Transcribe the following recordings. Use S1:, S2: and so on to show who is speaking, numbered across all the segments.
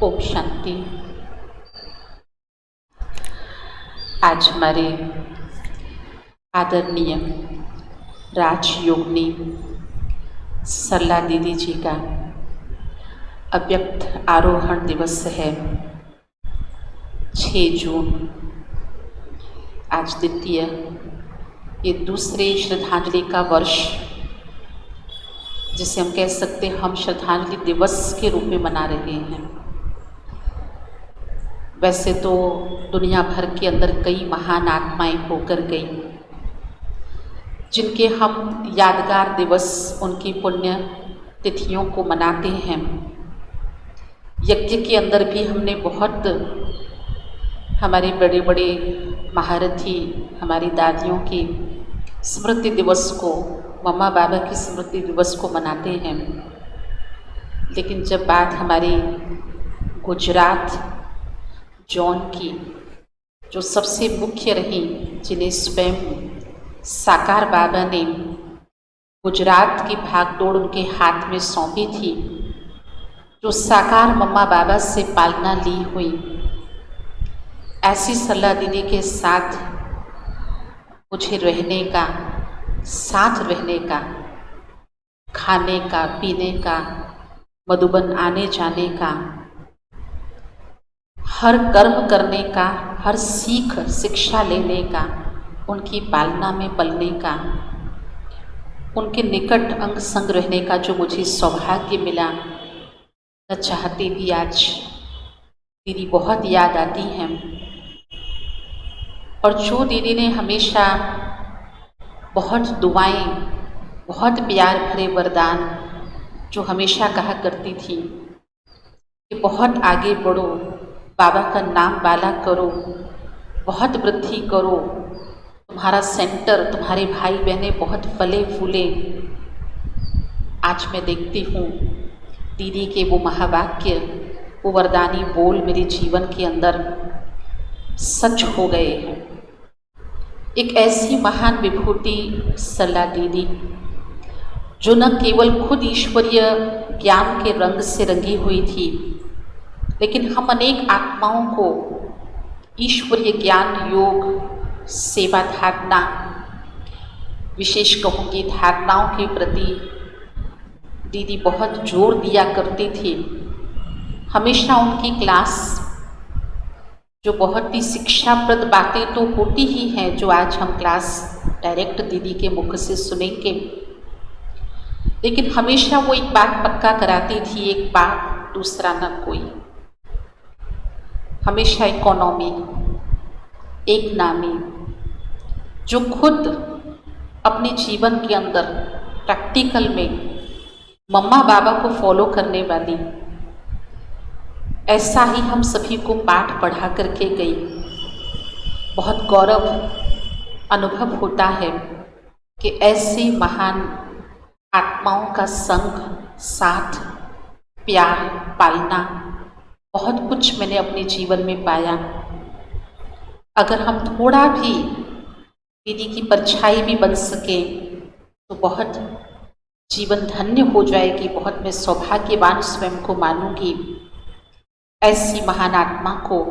S1: ओम शांति। आज हमारे आदरणीय राजयोगिनी सरला दीदी जी का अव्यक्त आरोहण दिवस है, 6 जून। आज द्वितीय, ये दूसरे श्रद्धांजलि का वर्ष, जिसे हम कह सकते हैं हम श्रद्धांजलि दिवस के रूप में मना रहे हैं। वैसे तो दुनिया भर के अंदर कई महान आत्माएं होकर गई, जिनके हम यादगार दिवस, उनकी पुण्य तिथियों को मनाते हैं। यज्ञ के अंदर भी हमने बहुत हमारे बड़े बड़े महारथी, हमारी दादियों की स्मृति दिवस को, मम्मा बाबा की स्मृति दिवस को मनाते हैं। लेकिन जब बात हमारी गुजरात जॉन की, जो सबसे मुख्य रही, जिन्हें स्वयं साकार बाबा ने गुजरात की भागदौड़ उनके हाथ में सौंपी थी, जो साकार मम्मा बाबा से पालना ली हुई, ऐसी सरला दीदी के साथ मुझे रहने का, साथ रहने का, खाने का, पीने का, मधुबन आने जाने का, हर कर्म करने का, हर सीख शिक्षा लेने का, उनकी पालना में पलने का, उनके निकट अंग संग रहने का जो मुझे सौभाग्य मिला, न चाहते भी आज दीदी बहुत याद आती हैं। और जो दीदी ने हमेशा बहुत दुआएं, बहुत प्यार भरे वरदान जो हमेशा कहा करती थी कि बहुत आगे बढ़ो, बाबा का नाम वाला करो, बहुत वृद्धि करो, तुम्हारा सेंटर, तुम्हारे भाई बहनें बहुत फले फूले। आज मैं देखती हूँ दीदी के वो महावाक्य, वो वरदानी बोल मेरे जीवन के अंदर सच हो गए हैं। एक ऐसी महान विभूति सरला दीदी, जो न केवल खुद ईश्वरीय ज्ञान के रंग से रंगी हुई थी, लेकिन हम अनेक आत्माओं को ईश्वरीय ज्ञान, योग, सेवा धारणा, विशेष कहूँगी धारणाओं के प्रति दीदी बहुत जोर दिया करती थी। हमेशा उनकी क्लास, जो बहुत ही शिक्षाप्रद बातें तो होती ही हैं, जो आज हम क्लास डायरेक्ट दीदी के मुख से सुनेंगे, लेकिन हमेशा वो एक बात पक्का कराती थी, एक बात दूसरा न कोई। हमेशा इकोनॉमी, एक नामी, जो खुद अपने जीवन के अंदर प्रैक्टिकल में मम्मा बाबा को फॉलो करने वाली, ऐसा ही हम सभी को पाठ पढ़ा करके गई। बहुत गौरव अनुभव होता है कि ऐसे महान आत्माओं का संग, साथ, प्यार, पालना, बहुत कुछ मैंने अपने जीवन में पाया। अगर हम थोड़ा भी दीदी की परछाई भी बन सके तो बहुत जीवन धन्य हो जाएगी, बहुत मैं सौभाग्यवान स्वयं को मानूंगी। ऐसी महान आत्मा को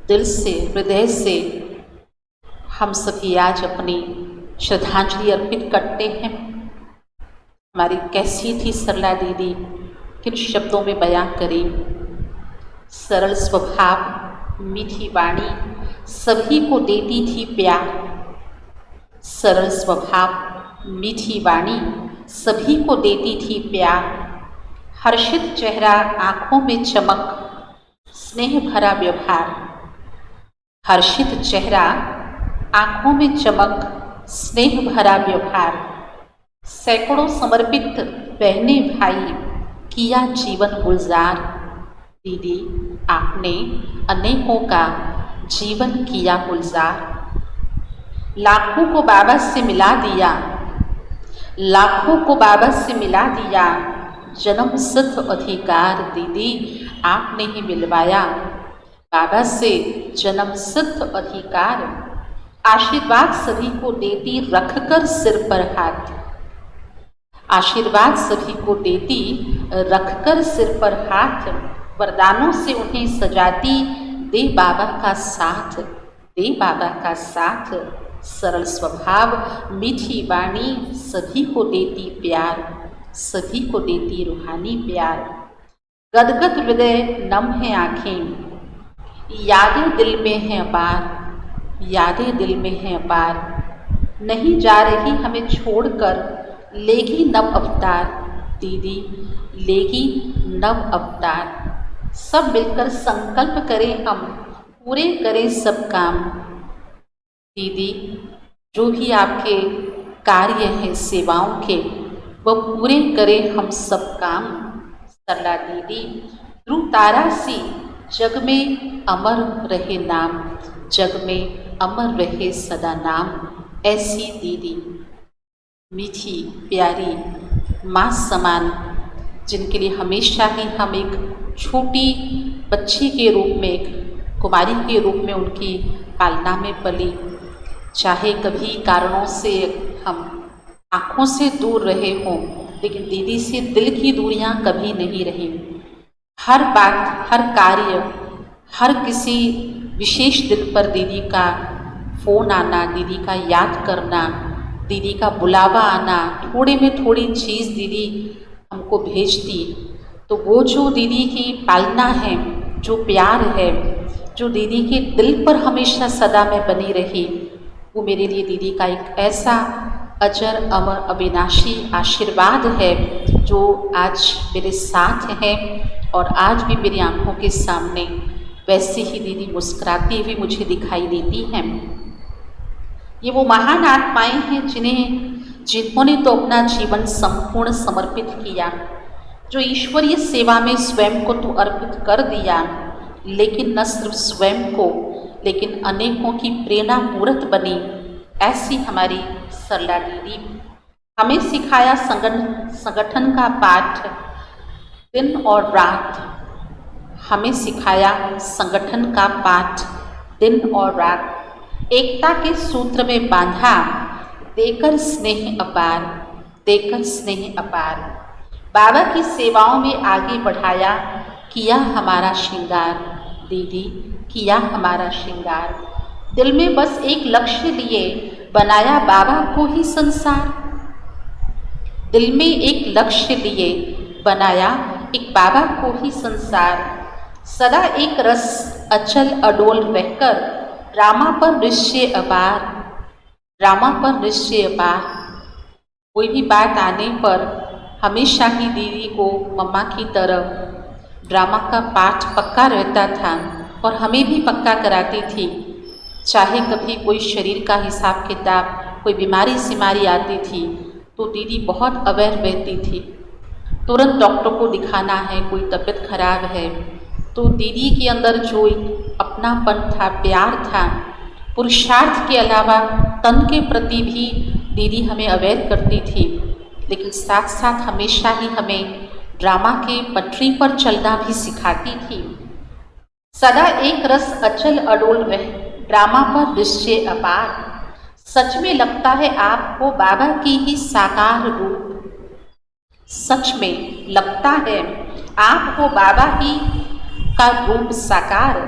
S1: दिल से, हृदय से हम सभी आज अपनी श्रद्धांजलि अर्पित करते हैं। हमारी कैसी थी सरला दीदी, किन शब्दों में बयां करें। सरल स्वभाव, मीठी वाणी, सभी को देती थी प्यार। सरल स्वभाव, मीठी वाणी, सभी को देती थी प्यार। हर्षित चेहरा, आँखों में चमक, स्नेह भरा व्यवहार। हर्षित चेहरा, आँखों में चमक, स्नेह भरा व्यवहार। सैकड़ों समर्पित बहने भाई, किया जीवन गुलजार। दीदी, आपने अनेकों का जीवन किया गुलजार। लाखों को बाबा से मिला दिया, लाखों को बाबा से मिला दिया। जन्म सिद्ध अधिकार दीदी आपने ही मिलवाया। बाबा से जन्म सिद्ध अधिकार, आशीर्वाद सभी को देती रखकर सिर पर हाथ। आशीर्वाद सभी को देती रखकर सिर पर हाथ। वरदानों से उन्हें सजाती, दे बाबा का साथ, दे बाबा का साथ। सरल स्वभाव, मीठी वाणी, सभी को देती प्यार, सभी को देती रूहानी प्यार। गदगद हृदय, नम है आँखें, यादें दिल में हैं अपार, यादें दिल में हैं अपार। नहीं जा रही हमें छोड़कर, लेगी नव अवतार, दीदी लेगी नव अवतार। सब मिलकर संकल्प करें हम, पूरे करें सब काम। दीदी जो भी आपके कार्य हैं सेवाओं के, वह पूरे करें हम सब काम। सरला दीदी ध्रुव तारा सी, जग में अमर रहे नाम, जग में अमर रहे सदा नाम। ऐसी दीदी मीठी प्यारी माँ समान, जिनके लिए हमेशा ही हम एक छोटी बच्ची के रूप में, एक कुमारी के रूप में उनकी पालना में पली। चाहे कभी कारणों से हम आँखों से दूर रहे हों, लेकिन दीदी से दिल की दूरियां कभी नहीं रही। हर बात, हर कार्य, हर किसी विशेष दिन पर दीदी का फ़ोन आना, दीदी का याद करना, दीदी का बुलावा आना, थोड़े में थोड़ी चीज़ दीदी हमको भेजती। तो वो जो दीदी की पालना है, जो प्यार है, जो दीदी के दिल पर हमेशा सदा में बनी रही, वो मेरे लिए दीदी का एक ऐसा अजर अमर अविनाशी आशीर्वाद है जो आज मेरे साथ है और आज भी मेरी आंखों के सामने वैसे ही दीदी मुस्कुराती हुई मुझे दिखाई देती हैं। ये वो महान आत्माएं हैं जिन्होंने तो अपना जीवन संपूर्ण समर्पित किया, जो ईश्वरीय सेवा में स्वयं को तो अर्पित कर दिया, लेकिन न सिर्फ स्वयं को, लेकिन अनेकों की प्रेरणा मूर्त बनी। ऐसी हमारी सरला दीदी हमें सिखाया संगठन का पाठ दिन और रात, हमें सिखाया संगठन का पाठ दिन और रात। एकता के सूत्र में बांधा, देकर स्नेह अपार, देकर स्नेह अपार। बाबा की सेवाओं में आगे बढ़ाया, किया हमारा श्रृंगार, दीदी किया हमारा श्रृंगार। दिल में बस एक लक्ष्य लिए बनाया बाबा को ही संसार, दिल में एक लक्ष्य लिए बनाया एक बाबा को ही संसार। सदा एक रस अचल अडोल रहकर, रामा पर निश्चय अपार, रामा पर निश्चय अपार। कोई भी बात आने पर हमेशा ही दीदी को मम्मा की तरह ड्रामा का पाठ पक्का रहता था और हमें भी पक्का कराती थी। चाहे कभी कोई शरीर का हिसाब किताब, कोई बीमारी सिमारी आती थी तो दीदी बहुत अवेयर रहती थी। तुरंत डॉक्टर को दिखाना है, कोई तबीयत खराब है, तो दीदी के अंदर जो एक अपनापन था, प्यार था, पुरुषार्थ के अलावा तन के प्रति भी दीदी हमें अवेयर करती थी, लेकिन साथ साथ हमेशा ही हमें ड्रामा के पटरी पर चलना भी सिखाती थी। सदा एक रस अचल अडोल रहे, ड्रामा पर निश्चय अपार। सच में लगता है आपको बाबा की ही साकार रूप, सच में लगता है आपको बाबा ही का रूप साकार।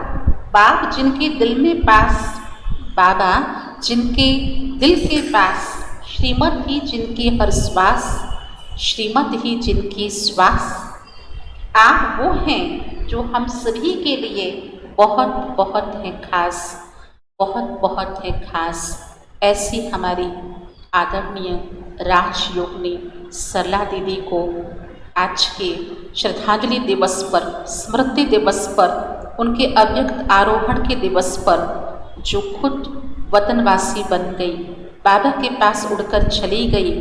S1: बाप जिनके दिल में पास, बाबा जिनके दिल के पास, श्रीमत ही जिनकी हर श्वास, श्रीमत ही जिनकी श्वास। आप वो हैं जो हम सभी के लिए बहुत बहुत है खास, बहुत बहुत है खास। ऐसी हमारी आदरणीय राजयोगिनी सरला दीदी को आज के श्रद्धांजलि दिवस पर, स्मृति दिवस पर, उनके अव्यक्त आरोहण के दिवस पर, जो खुद वतनवासी बन गई, बाबा के पास उड़कर चली गई,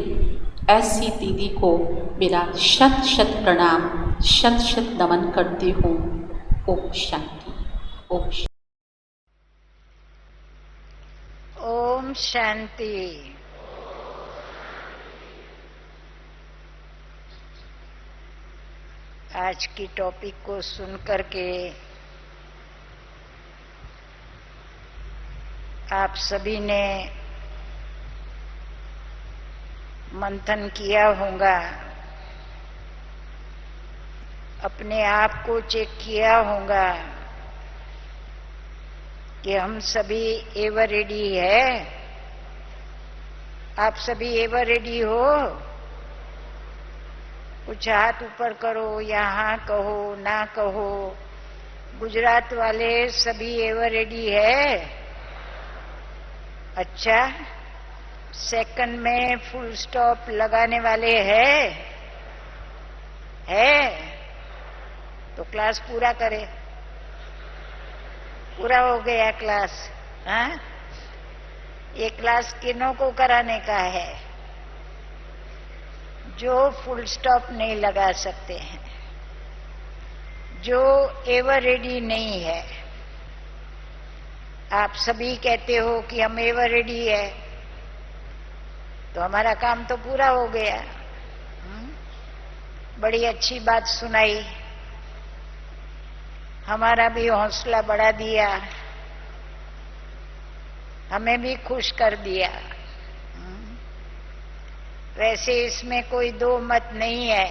S1: ऐसी दीदी को मेरा शत शत प्रणाम, शत शत नमन करती हूँ। ओम शांति, ओम शांति।
S2: ओम शांति। आज की टॉपिक को सुन करके आप सभी ने मंथन किया होगा अपने आप को चेक किया होगा कि हम सभी एवर रेडी है। आप सभी एवर रेडी हो? कुछ हाथ ऊपर करो, या हाँ कहो ना कहो। गुजरात वाले सभी एवर रेडी है? अच्छा, सेकंड में फुल स्टॉप लगाने वाले है? तो क्लास पूरा करे। पूरा हो गया क्लास। हाँ, ये क्लास किन्हों को कराने का है? जो फुल स्टॉप नहीं लगा सकते हैं, जो एवर रेडी नहीं है। आप सभी कहते हो कि हम एवर रेडी है, तो हमारा काम तो पूरा हो गया। बड़ी अच्छी बात सुनाई, हमारा भी हौसला बढ़ा दिया, हमें भी खुश कर दिया। वैसे इसमें कोई दो मत नहीं है।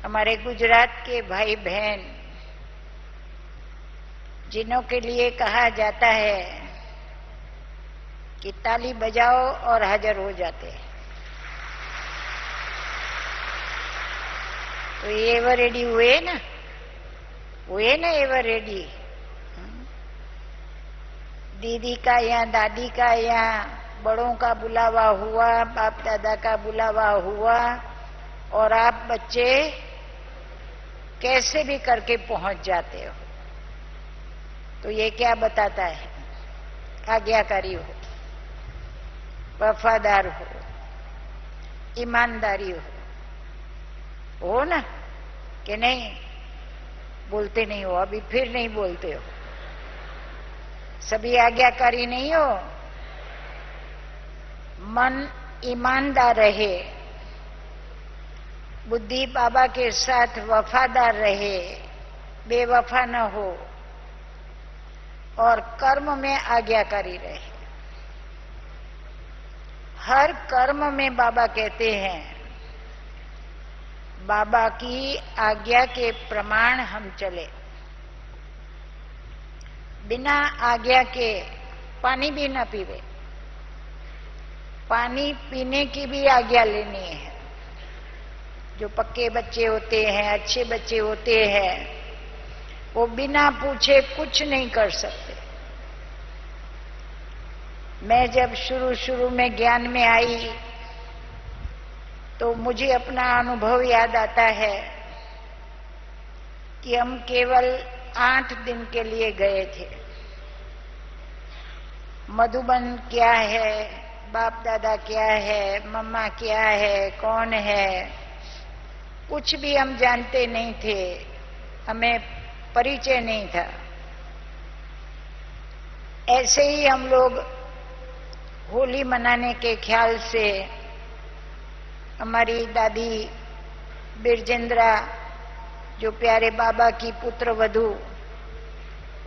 S2: हमारे गुजरात के भाई बहन, जिन्हों के लिए कहा जाता है कि ताली बजाओ और हाजिर हो जाते हैं, तो ये एवर रेडी हुए ना? Ever ready. दीदी का या दादी का या बड़ों का बुलावा हुआ, बाप दादा का बुलावा हुआ, और आप बच्चे कैसे भी करके पहुंच जाते हो। तो ये क्या बताता है? आज्ञाकारी हो, वफादार हो, ईमानदारी हो ना? कि नहीं? बोलते नहीं हो, अभी फिर नहीं बोलते हो। सभी आज्ञाकारी नहीं हो। मन ईमानदार रहे, बुद्धि बाबा के साथ वफादार रहे, बेवफा न हो, और कर्म में आज्ञाकारी रहे। हर कर्म में बाबा कहते हैं, बाबा की आज्ञा के प्रमाण हम चले। बिना आज्ञा के पानी भी न पीवे। पानी पीने की भी आज्ञा लेनी है। जो पक्के बच्चे होते हैं, अच्छे बच्चे होते हैं, वो बिना पूछे कुछ नहीं कर सकते। मैं जब शुरू में ज्ञान में आई, तो मुझे अपना अनुभव याद आता है कि हम केवल 8 दिन के लिए गए थे। मधुबन क्या है, बाप दादा क्या है, मम्मा क्या है, कौन है, कुछ भी हम जानते नहीं थे। हमें परिचय नहीं था। ऐसे ही हम लोग होली मनाने के ख्याल से हमारी दादी बिरजेंद्रा, जो प्यारे बाबा की पुत्र वधू,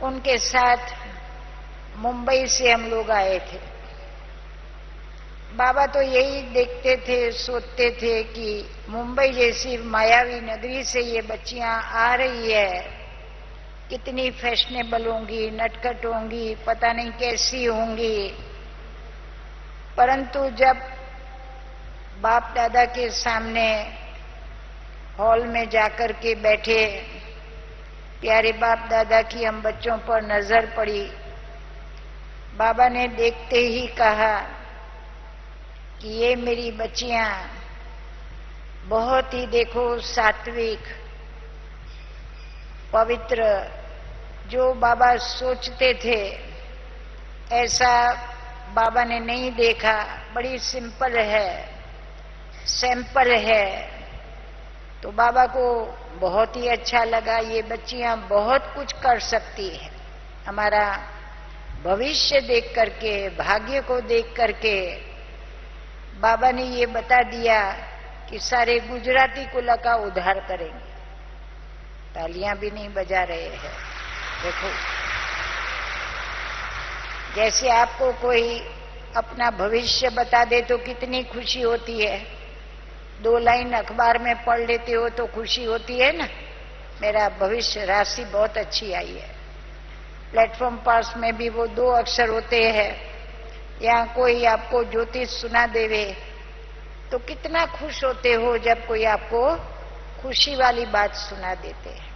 S2: उनके साथ मुंबई से हम लोग आए थे। बाबा तो यही देखते थे, सोचते थे कि मुंबई जैसी मायावी नगरी से ये बच्चियां आ रही है, कितनी फैशनेबल होंगी, नटखट होंगी, पता नहीं कैसी होंगी। परंतु जब बाप दादा के सामने हॉल में जाकर के बैठे, प्यारे बाप दादा की हम बच्चों पर नजर पड़ी। बाबा ने देखते ही कहा कि ये मेरी बच्चियां बहुत ही, देखो, सात्विक, पवित्र, जो बाबा सोचते थे ऐसा बाबा ने नहीं देखा। बड़ी सिंपल है, सैंपल है। तो बाबा को बहुत ही अच्छा लगा, ये बच्चियां बहुत कुछ कर सकती है। हमारा भविष्य देख करके, भाग्य को देख करके बाबा ने ये बता दिया कि सारे गुजराती कुल का उद्धार करेंगे। तालियां भी नहीं बजा रहे हैं। देखो, जैसे आपको कोई अपना भविष्य बता दे तो कितनी खुशी होती है। 2 लाइन अखबार में पढ़ लेते हो तो खुशी होती है ना। मेरा भविष्य राशि बहुत अच्छी आई है। प्लेटफॉर्म पास में भी वो 2 अक्षर होते हैं। या कोई आपको ज्योतिष सुना देवे तो कितना खुश होते हो जब कोई आपको खुशी वाली बात सुना देते हैं।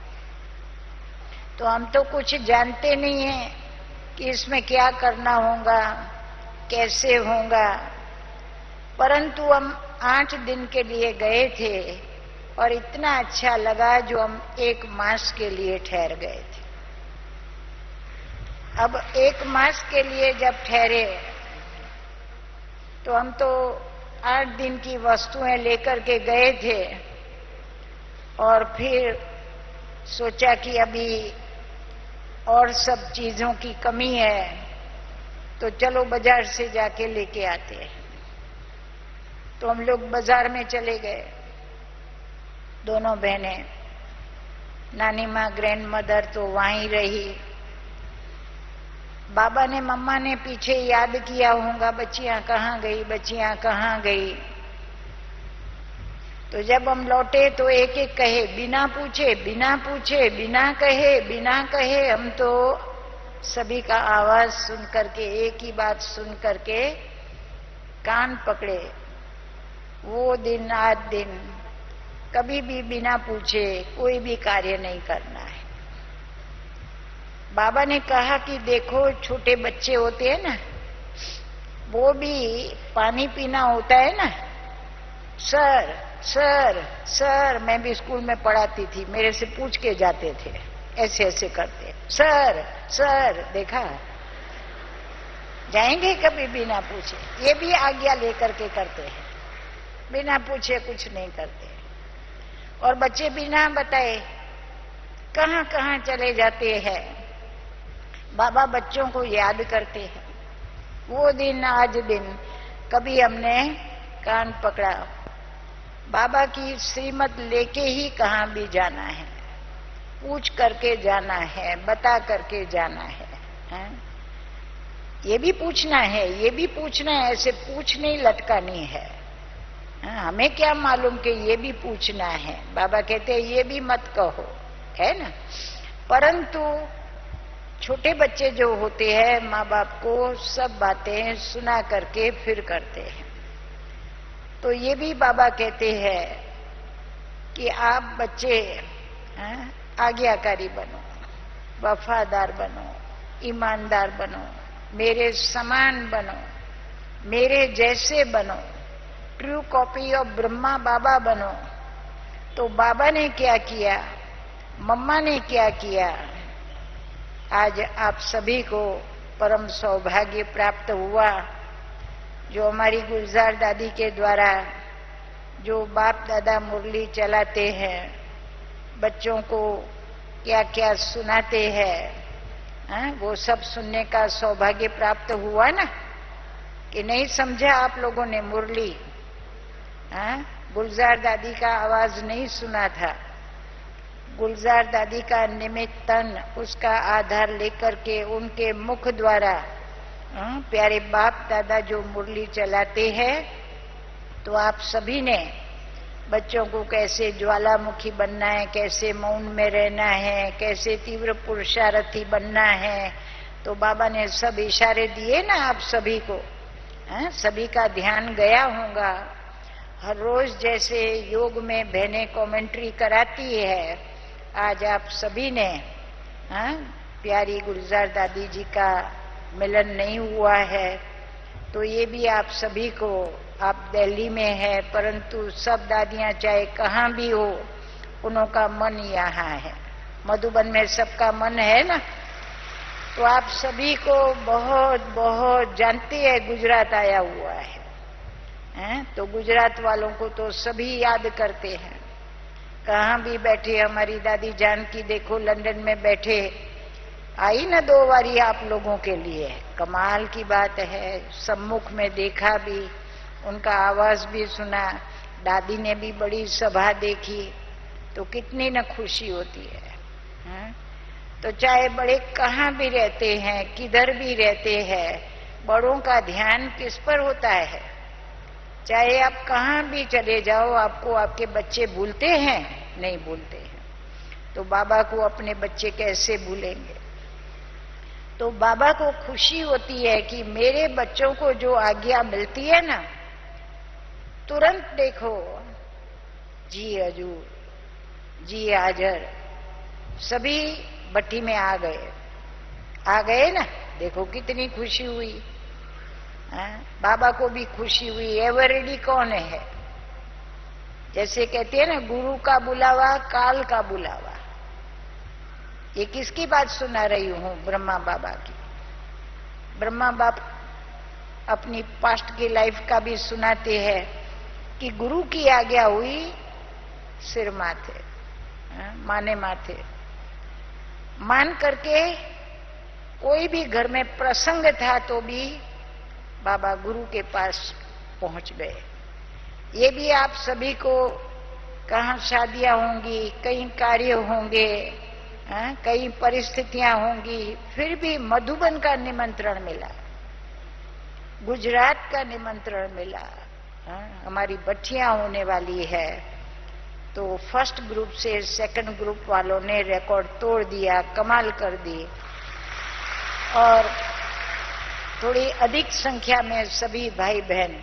S2: तो हम तो कुछ जानते नहीं हैं कि इसमें क्या करना होगा, कैसे होगा, परंतु हम 8 दिन के लिए गए थे और इतना अच्छा लगा जो हम 1 मास के लिए ठहर गए थे। अब 1 मास के लिए जब ठहरे तो हम तो 8 दिन की वस्तुएं लेकर के गए थे और फिर सोचा कि अभी और सब चीजों की कमी है तो चलो बाजार से जाके लेके आते हैं। तो हम लोग बाजार में चले गए, दोनों बहनें। नानी माँ ग्रैंड मदर तो वहीं रही। बाबा ने मम्मा ने पीछे याद किया होगा, बच्चियां कहाँ गई, बच्चियां कहाँ गई। तो जब हम लौटे तो एक एक कहे, बिना पूछे बिना पूछे, बिना कहे हम तो सभी का आवाज सुन करके, एक ही बात सुन करके कान पकड़े। वो दिन आज दिन कभी भी बिना पूछे कोई भी कार्य नहीं करना है। बाबा ने कहा कि देखो छोटे बच्चे होते हैं ना, वो भी पानी पीना होता है ना, सर सर सर, मैं भी स्कूल में पढ़ाती थी, मेरे से पूछ के जाते थे, ऐसे ऐसे करते, सर सर, देखा जाएंगे कभी बिना पूछे। ये भी आज्ञा लेकर के करते हैं, बिना पूछे कुछ नहीं करते। और बच्चे बिना बताए कहाँ कहाँ चले जाते हैं। बाबा बच्चों को याद करते हैं। वो दिन आज दिन कभी हमने कान पकड़ा, बाबा की श्रीमत लेके ही कहाँ भी जाना है, पूछ करके जाना है, बता करके जाना है? ये भी पूछना है, ये भी पूछना है, ऐसे पूछ नहीं लटकानी है। हमें क्या मालूम कि ये भी पूछना है। बाबा कहते हैं ये भी मत कहो, है ना। परंतु छोटे बच्चे जो होते हैं माँ बाप को सब बातें सुना करके फिर करते हैं। तो ये भी बाबा कहते हैं कि आप बच्चे आज्ञाकारी बनो, वफादार बनो, ईमानदार बनो, मेरे समान बनो, मेरे जैसे बनो, ट्रू कॉपी ऑफ ब्रह्मा बाबा बनो। तो बाबा ने क्या किया, मम्मा ने क्या किया, आज आप सभी को परम सौभाग्य प्राप्त हुआ। जो हमारी गुलजार दादी के द्वारा जो बाप दादा मुरली चलाते हैं, बच्चों को क्या क्या सुनाते हैं, वो सब सुनने का सौभाग्य प्राप्त हुआ ना, कि नहीं समझा आप लोगों ने मुरली? गुलजार दादी का आवाज नहीं सुना था। गुलजार दादी का निमित्तन, उसका आधार लेकर के उनके मुख द्वारा प्यारे बाप दादा जो मुरली चलाते हैं, तो आप सभी ने बच्चों को कैसे ज्वालामुखी बनना है, कैसे मौन में रहना है, कैसे तीव्र पुरुषार्थी बनना है, तो बाबा ने सब इशारे दिए ना आप सभी को। सभी का ध्यान गया होगा। हर रोज जैसे योग में बहनें कमेंट्री कराती है, आज आप सभी ने प्यारी गुलजार दादी जी का मिलन नहीं हुआ है, तो ये भी आप सभी को, आप दिल्ली में है परंतु सब दादियां चाहे कहाँ भी हो, उनका मन यहाँ है। मधुबन में सबका मन है ना। तो आप सभी को बहुत बहुत जानते हैं गुजरात आया हुआ है, तो गुजरात वालों को तो सभी याद करते हैं। कहाँ भी बैठे, हमारी दादी जानकी देखो लंदन में बैठे, आई न 2 बारी आप लोगों के लिए। कमाल की बात है, सम्मुख में देखा भी, उनका आवाज भी सुना, दादी ने भी बड़ी सभा देखी, तो कितनी न खुशी होती है। तो चाहे बड़े कहाँ भी रहते हैं, किधर भी रहते हैं, बड़ों का ध्यान किस पर होता है? चाहे आप कहाँ भी चले जाओ, आपको आपके बच्चे भूलते हैं? नहीं भूलते हैं। तो बाबा को अपने बच्चे कैसे भूलेंगे? तो बाबा को खुशी होती है कि मेरे बच्चों को जो आज्ञा मिलती है ना, तुरंत देखो जी हजूर, जी हाजर, सभी भट्टी में आ गए ना। देखो कितनी खुशी हुई। बाबा को भी खुशी हुई। एवर रेडी कौन है? जैसे कहते हैं ना, गुरु का बुलावा काल का बुलावा। ये किसकी बात सुना रही हूं? ब्रह्मा बाबा की। ब्रह्मा बाप अपनी पास्ट की लाइफ का भी सुनाते हैं कि गुरु की आज्ञा हुई, सिर माथे, माने माथे मान करके। कोई भी घर में प्रसंग था तो भी बाबा गुरु के पास पहुंच गए। ये भी आप सभी को, कहाँ शादियां होंगी, कहीं कार्य होंगे, कई परिस्थितियां होंगी, फिर भी मधुबन का निमंत्रण मिला, गुजरात का निमंत्रण मिला। हमारी भट्टियां होने वाली है। तो फर्स्ट ग्रुप से सेकंड ग्रुप वालों ने रिकॉर्ड तोड़ दिया, कमाल कर दी, और थोड़ी अधिक संख्या में सभी भाई बहन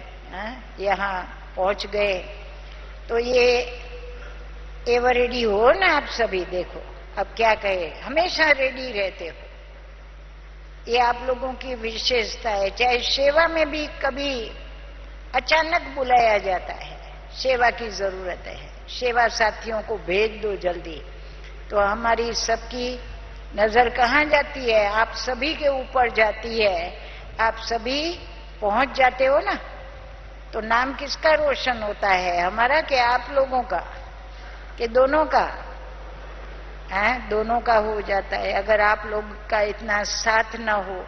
S2: यहाँ पहुंच गए। तो ये एवर रेडी हो ना आप सभी। देखो अब क्या कहे, हमेशा रेडी रहते हो। ये आप लोगों की विशेषता है। चाहे सेवा में भी कभी अचानक बुलाया जाता है, सेवा की जरूरत है, सेवा साथियों को भेज दो जल्दी, तो हमारी सबकी नजर कहाँ जाती है? आप सभी के ऊपर जाती है। आप सभी पहुंच जाते हो ना, तो नाम किसका रोशन होता है? हमारा कि आप लोगों का? कि दोनों का? दोनों का हो जाता है। अगर आप लोग का इतना साथ न हो,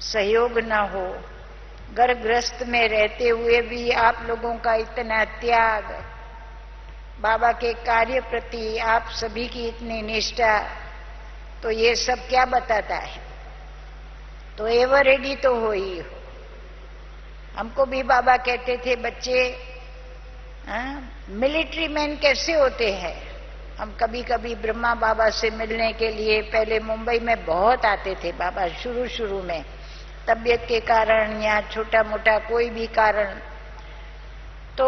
S2: सहयोग न हो, गर्भग्रस्त में रहते हुए भी आप लोगों का इतना त्याग, बाबा के कार्य प्रति आप सभी की इतनी निष्ठा, तो ये सब क्या बताता है? तो एवर रेडी तो हो ही हो। हमको भी बाबा कहते थे, बच्चे मिलिट्री मैन कैसे होते हैं? हम कभी कभी ब्रह्मा बाबा से मिलने के लिए पहले मुंबई में बहुत आते थे बाबा, शुरू में, तबीयत के कारण या छोटा मोटा कोई भी कारण। तो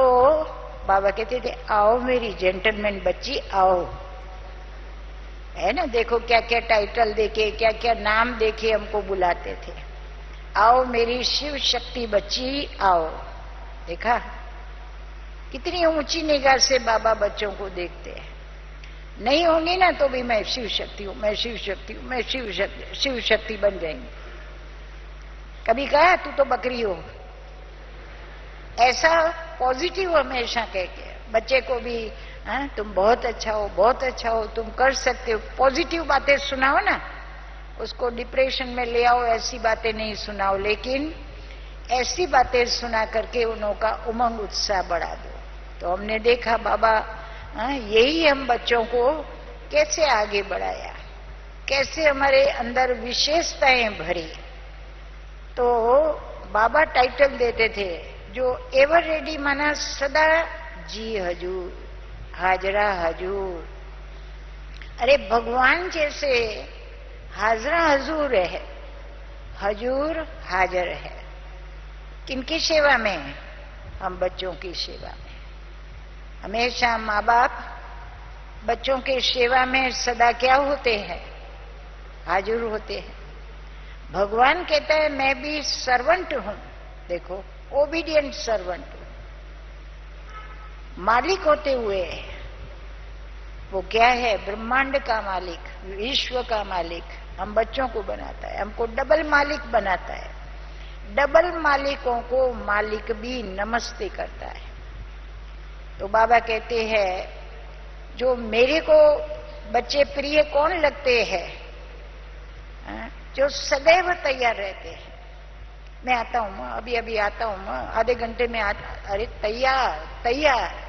S2: बाबा कहते थे, आओ मेरी जेंटलमैन बच्ची आओ, है ना। देखो क्या क्या टाइटल देके, क्या क्या नाम देके हमको बुलाते थे। आओ मेरी शिव शक्ति बच्ची आओ। देखा कितनी ऊंची निगाह से बाबा बच्चों को देखते हैं। नहीं होंगी ना तो भी मैं शिव शक्ति हूं, मैं शिव शक्ति हूं, मैं शिव शक्ति बन जाएंगे। कभी कहा तू तो बकरी हो? ऐसा पॉजिटिव हमेशा कह के बच्चे को भी, तुम बहुत अच्छा हो, बहुत अच्छा हो, तुम कर सकते हो, पॉजिटिव बातें सुनाओ ना। उसको डिप्रेशन में ले आओ, ऐसी बातें नहीं सुनाओ, लेकिन ऐसी बातें सुना करके उनका उमंग उत्साह बढ़ा दो। तो हमने देखा बाबा यही हम बच्चों को कैसे आगे बढ़ाया, कैसे हमारे अंदर विशेषताएं भरी। तो बाबा टाइटल देते थे, जो एवर रेडी माना सदा जी हजूर, हाजरा हजूर। अरे भगवान जैसे हाजरा हजूर है, हजूर हाजर है। किनकी सेवा में? हम बच्चों की सेवा में। हमेशा माँ बाप बच्चों के सेवा में सदा क्या होते हैं? हाजिर होते हैं। भगवान कहता है मैं भी सर्वेंट हूं। देखो ओबीडियंट सर्वेंट हूं। मालिक होते हुए वो क्या है? ब्रह्मांड का मालिक, विश्व का मालिक हम बच्चों को बनाता है, हमको डबल मालिक बनाता है। डबल मालिकों को मालिक भी नमस्ते करता है। तो बाबा कहते हैं जो मेरे को बच्चे प्रिय कौन लगते हैं? जो सदैव तैयार रहते हैं। मैं आता हूं मां, अभी अभी आता हूं मां, आधे घंटे में आता। अरे तैयार तैयार।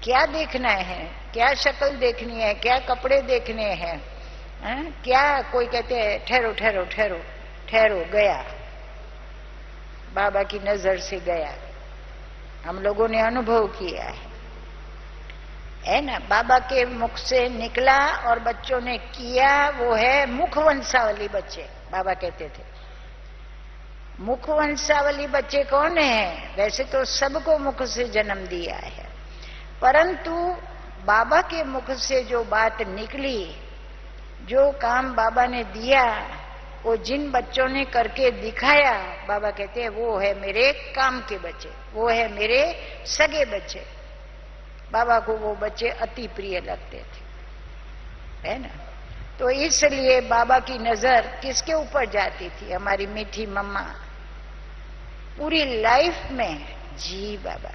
S2: क्या देखना है? क्या शक्ल देखनी है? क्या कपड़े देखने हैं? क्या कोई कहते हैं ठहरो ठहरो ठहरो ठहरो, गया बाबा की नजर से गया। हम लोगों ने अनुभव किया है ना। बाबा के मुख से निकला और बच्चों ने किया, वो है मुखवंशावली बच्चे। बाबा कहते थे मुखवंशावली बच्चे कौन है? वैसे तो सबको मुख से जन्म दिया है, परंतु बाबा के मुख से जो बात निकली, जो काम बाबा ने दिया, वो जिन बच्चों ने करके दिखाया, बाबा कहते हैं वो है मेरे काम के बच्चे, वो है मेरे सगे बच्चे। बाबा को वो बच्चे अति प्रिय लगते थे, है ना। तो इसलिए बाबा की नजर किसके ऊपर जाती थी? हमारी मीठी मम्मा पूरी लाइफ में जी बाबा,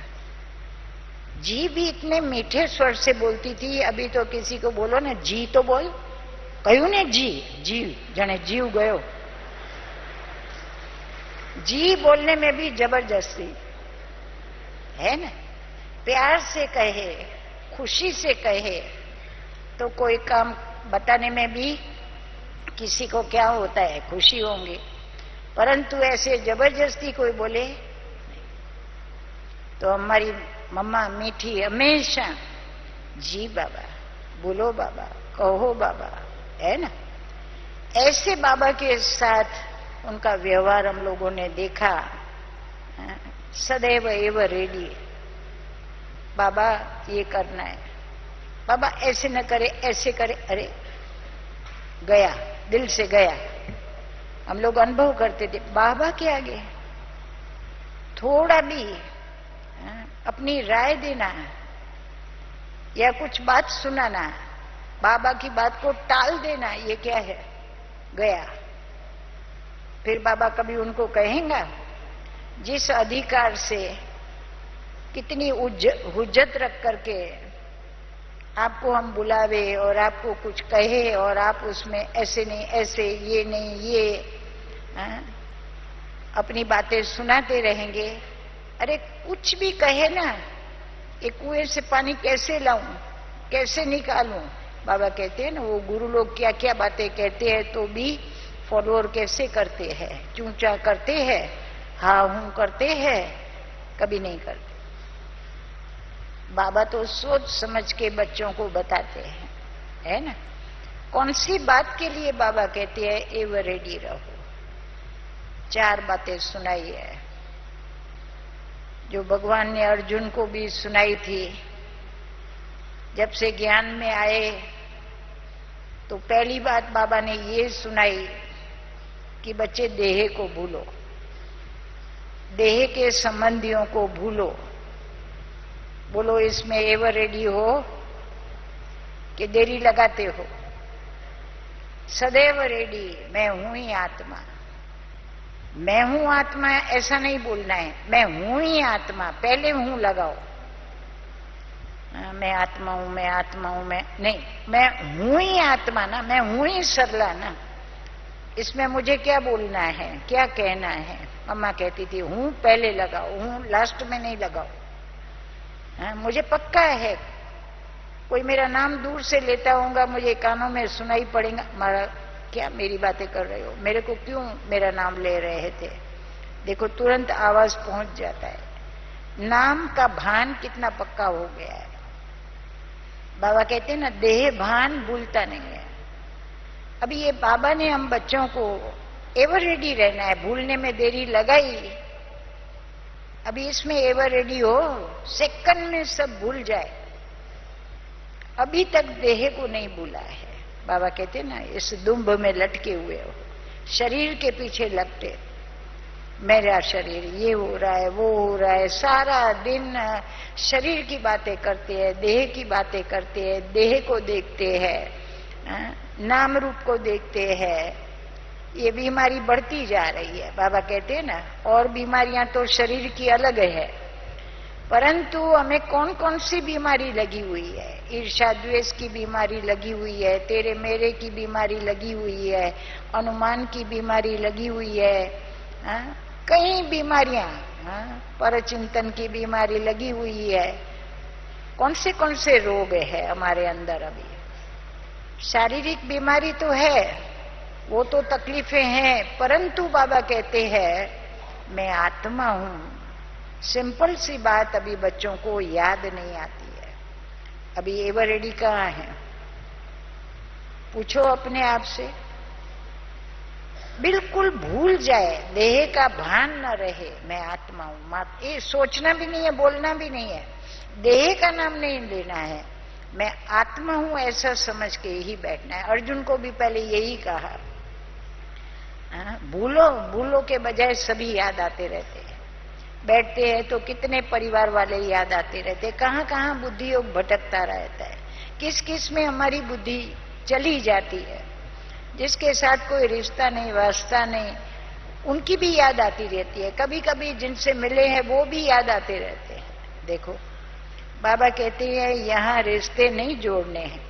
S2: जी भी इतने मीठे स्वर से बोलती थी। अभी तो किसी को बोलो ना जी तो बोल, कहू ने जी, जीव जने जीव गयो। जी बोलने में भी जबरदस्ती, है ना। प्यार से कहे, खुशी से कहे, तो कोई काम बताने में भी किसी को क्या होता है, खुशी होंगी, परंतु ऐसे जबरदस्ती कोई बोले तो हमारी मम्मा मीठी हमेशा जी बाबा, बोलो बाबा, कहो बाबा, है ना। ऐसे बाबा के साथ उनका व्यवहार हम लोगों ने देखा। सदैव एव रेडी, बाबा ये करना है, बाबा ऐसे न करे, ऐसे करे, अरे गया, दिल से गया। हम लोग अनुभव करते थे बाबा के आगे थोड़ा भी अपनी राय देना या कुछ बात सुनाना, बाबा की बात को टाल देना, ये क्या है? गया। फिर बाबा कभी उनको कहेंगे जिस अधिकार से कितनी हुज्जत रख करके आपको हम बुलावे और आपको कुछ कहे और आप उसमें ऐसे नहीं, ऐसे, ये नहीं, ये अपनी बातें सुनाते रहेंगे। अरे कुछ भी कहे ना, ये कुएं से पानी कैसे लाऊं, कैसे निकालूं? बाबा कहते हैं ना, वो गुरु लोग क्या क्या बातें कहते हैं तो भी फॉलोअर कैसे करते हैं, चूंचा करते हैं, हाँ हूं करते हैं, कभी नहीं करते। बाबा तो सोच समझ के बच्चों को बताते हैं, है ना। कौन सी बात के लिए बाबा कहते हैं एवर रेडी रहो। 4 बातें सुनाई है जो भगवान ने अर्जुन को भी सुनाई थी। जब से ज्ञान में आए तो पहली बात बाबा ने ये सुनाई कि बच्चे देह को भूलो, देह के संबंधियों को भूलो। बोलो इसमें एवर रेडी हो कि देरी लगाते हो? सदैव रेडी, मैं हूं ही आत्मा, मैं हूं आत्मा, ऐसा नहीं बोलना है, मैं हूं ही आत्मा। पहले हूं लगाओ, मैं आत्मा हूं, मैं आत्मा हूं, मैं नहीं, मैं हूं ही आत्मा ना, मैं हूं ही सरला ना। इसमें मुझे क्या बोलना है, क्या कहना है? मम्मा कहती थी हूं पहले लगाओ, हूं लास्ट में नहीं लगाओ। मुझे पक्का है कोई मेरा नाम दूर से लेता होगा, मुझे कानों में सुनाई पड़ेगा, मारा क्या मेरी बातें कर रहे हो, मेरे को क्यों मेरा नाम ले रहे थे? देखो तुरंत आवाज पहुंच जाता है। नाम का भान कितना पक्का हो गया है। बाबा कहते हैं ना, देह भान भूलता नहीं है। अभी ये बाबा ने हम बच्चों को एवर रेडी रहना है, भूलने में देरी लगाई। अभी इसमें एवर रेडी हो, सेकंड में सब भूल जाए। अभी तक देह को नहीं भूला है। बाबा कहते ना, इस दुम्ब में लटके हुए हो, शरीर के पीछे लगते, मेरा शरीर ये हो रहा है, वो हो रहा है, सारा दिन शरीर की बातें करते हैं, देह की बातें करते हैं, देह को देखते हैं, नाम रूप को देखते हैं। ये बीमारी बढ़ती जा रही है। बाबा कहते हैं ना, और बीमारियां तो शरीर की अलग है, परंतु हमें कौन कौन सी बीमारी लगी हुई है? ईर्ष्या द्वेष की बीमारी लगी हुई है, तेरे मेरे की बीमारी लगी हुई है, अनुमान की बीमारी लगी हुई है, कई बीमारियां, परचिंतन की बीमारी लगी हुई है। कौन से रोग है हमारे अंदर? अभी शारीरिक बीमारी तो है, वो तो तकलीफें हैं, परंतु बाबा कहते हैं मैं आत्मा हूं। सिंपल सी बात अभी बच्चों को याद नहीं आती है। अभी एवर रेडी कहाँ है? पूछो अपने आप से। बिल्कुल भूल जाए, देह का भान न रहे, मैं आत्मा हूं। ये सोचना भी नहीं है, बोलना भी नहीं है, देह का नाम नहीं लेना है, मैं आत्मा हूं ऐसा समझ के ही बैठना है। अर्जुन को भी पहले यही कहा। भूलो भूलो के बजाय सभी याद आते रहते हैं। बैठते हैं तो कितने परिवार वाले याद आते रहते हैं। कहाँ कहाँ बुद्धि योग भटकता रहता है, किस किस में हमारी बुद्धि चली जाती है। जिसके साथ कोई रिश्ता नहीं, वास्ता नहीं, उनकी भी याद आती रहती है। कभी कभी जिनसे मिले हैं वो भी याद आते रहते हैं। देखो बाबा कहते हैं यहाँ रिश्ते नहीं जोड़ने हैं,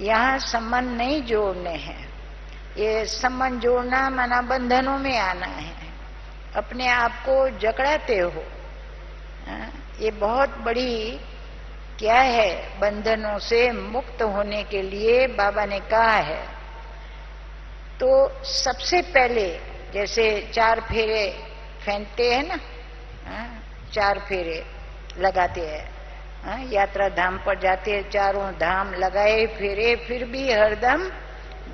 S2: यहाँ संबंध नहीं जोड़ने हैं। ये संबंध जोड़ना माना बंधनों में आना है, अपने आप को जकड़ाते हो। ये बहुत बड़ी क्या है, बंधनों से मुक्त होने के लिए बाबा ने कहा है। तो सबसे पहले जैसे 4 फेरे फेंकते हैं ना, 4 फेरे लगाते हैं, यात्रा धाम पर जाते हैं, चारों धाम लगाए फेरे, फिर भी हरदम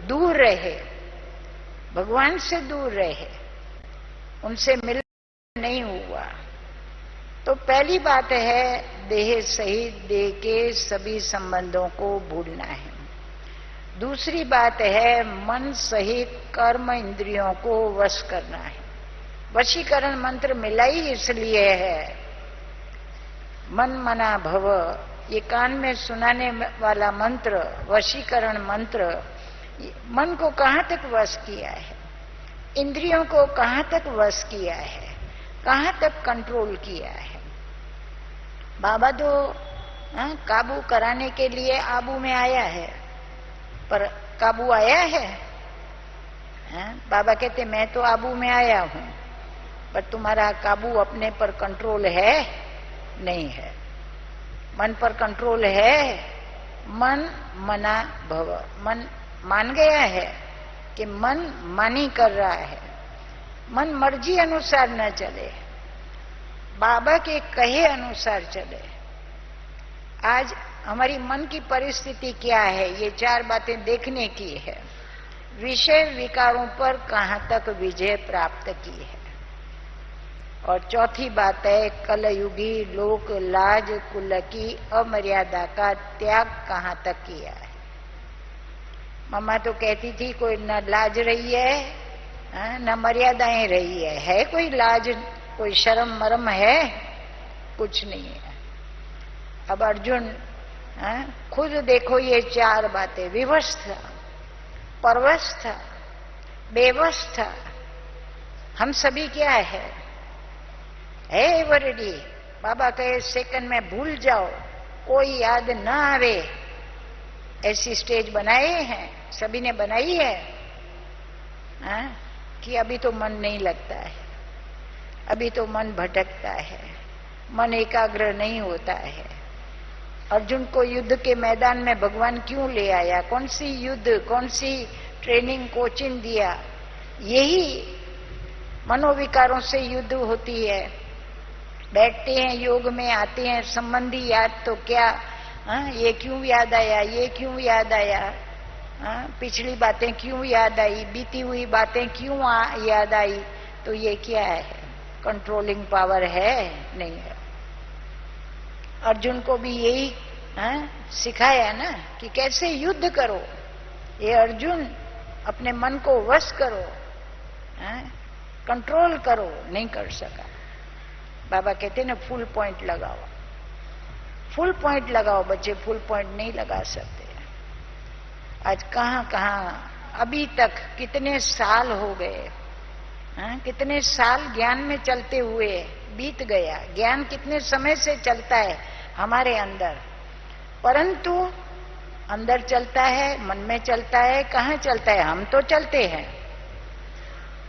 S2: दूर रहे, भगवान से दूर रहे, उनसे मिल नहीं हुआ। तो पहली बात है देह सहित देह के सभी संबंधों को भूलना है। दूसरी बात है मन सहित कर्म इंद्रियों को वश करना है। वशीकरण मंत्र मिला ही इसलिए है, मन मना भव, ये कान में सुनाने वाला मंत्र, वशीकरण मंत्र, मन को कहाँ तक वश किया है, इंद्रियों को कहाँ तक वश किया है, कहाँ तक कंट्रोल किया है। बाबा तो काबू कराने के लिए आबू में आया है, पर काबू आया है? बाबा कहते मैं तो आबू में आया हूं, पर तुम्हारा काबू अपने पर कंट्रोल है? नहीं है। मन पर कंट्रोल है? मन मना भव, मन मान गया है कि मन मानी कर रहा है। मन मर्जी अनुसार न चले, बाबा के कहे अनुसार चले। आज हमारी मन की परिस्थिति क्या है, ये 4 बातें देखने की है। विषय विकारों पर कहां तक विजय प्राप्त की है, और चौथी बात है कलयुगी लोक लाज कुल की अमर्यादा का त्याग कहां तक किया है। मम्मा तो कहती थी कोई न लाज रही है न मर्यादाएं रही है कोई लाज, कोई शर्म मरम है? कुछ नहीं है। अब अर्जुन खुद देखो ये 4 बातें, विवस्था, परवस्था, बेवस्था, हम सभी क्या है एवरीडी। बाबा कहे सेकंड में भूल जाओ, कोई याद न आवे, ऐसी स्टेज बनाए हैं, सभी ने बनाई है कि अभी तो मन नहीं लगता है, अभी तो मन भटकता है, मन एकाग्र नहीं होता है। अर्जुन को युद्ध के मैदान में भगवान क्यों ले आया? कौन सी युद्ध, कौन सी ट्रेनिंग कोचिंग दिया? यही मनोविकारों से युद्ध होती है। बैठते हैं योग में, आते हैं संबंधी याद तो क्या, ये क्यों याद आया, ये क्यों याद आया, पिछली बातें क्यों याद आई, बीती हुई बातें क्यों याद आई? तो ये क्या है? कंट्रोलिंग पावर है? नहीं है। अर्जुन को भी यही सिखाया ना कि कैसे युद्ध करो। ये अर्जुन अपने मन को वश करो, कंट्रोल करो, नहीं कर सका। बाबा कहते ना फुल पॉइंट लगाओ, फुल पॉइंट लगाओ बच्चे, फुल पॉइंट नहीं लगा सकते। आज कहाँ कहाँ अभी तक कितने साल हो गए, कितने साल ज्ञान में चलते हुए बीत गया। ज्ञान कितने समय से चलता है हमारे अंदर, परंतु अंदर चलता है, मन में चलता है, कहाँ चलता है? हम तो चलते हैं,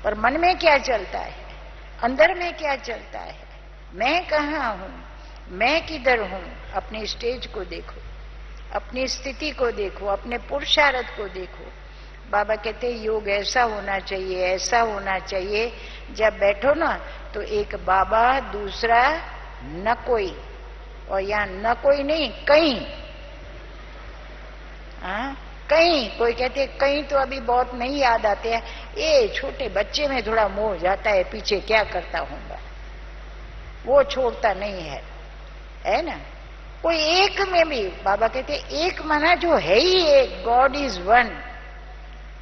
S2: पर मन में क्या चलता है, अंदर में क्या चलता है? मैं कहाँ हूं, मैं किधर हूं? अपनी स्टेज को देखो, अपनी स्थिति को देखो, अपने पुरुषार्थ को देखो। बाबा कहते योग ऐसा होना चाहिए, ऐसा होना चाहिए, जब बैठो ना तो एक बाबा, दूसरा न कोई, और यहाँ न कोई नहीं कहीं। हाँ, कहीं कोई कहते कहीं तो अभी बहुत नहीं याद आते हैं, ये छोटे बच्चे में थोड़ा मोह जाता है, पीछे क्या करता हूँगा, वो छोड़ता नहीं है ना। कोई एक में भी, बाबा कहते एक माना जो है ही एक, गॉड इज वन,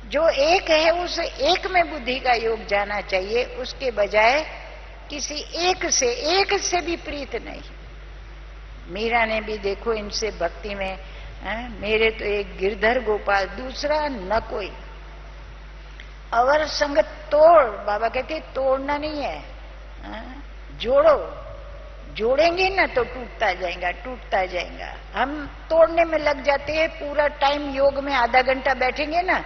S2: जो एक है उस एक में बुद्धि का योग जाना चाहिए, उसके बजाय किसी एक से भी प्रीत नहीं। मीरा ने भी देखो इनसे भक्ति में, मेरे तो एक गिरधर गोपाल, दूसरा न कोई। अवर संग तोड़, बाबा कहते तोड़ना नहीं है, जोड़ो, जोड़ेंगे ना तो टूटता जाएगा, टूटता जाएगा। हम तोड़ने में लग जाते हैं, पूरा टाइम योग में आधा घंटा बैठेंगे ना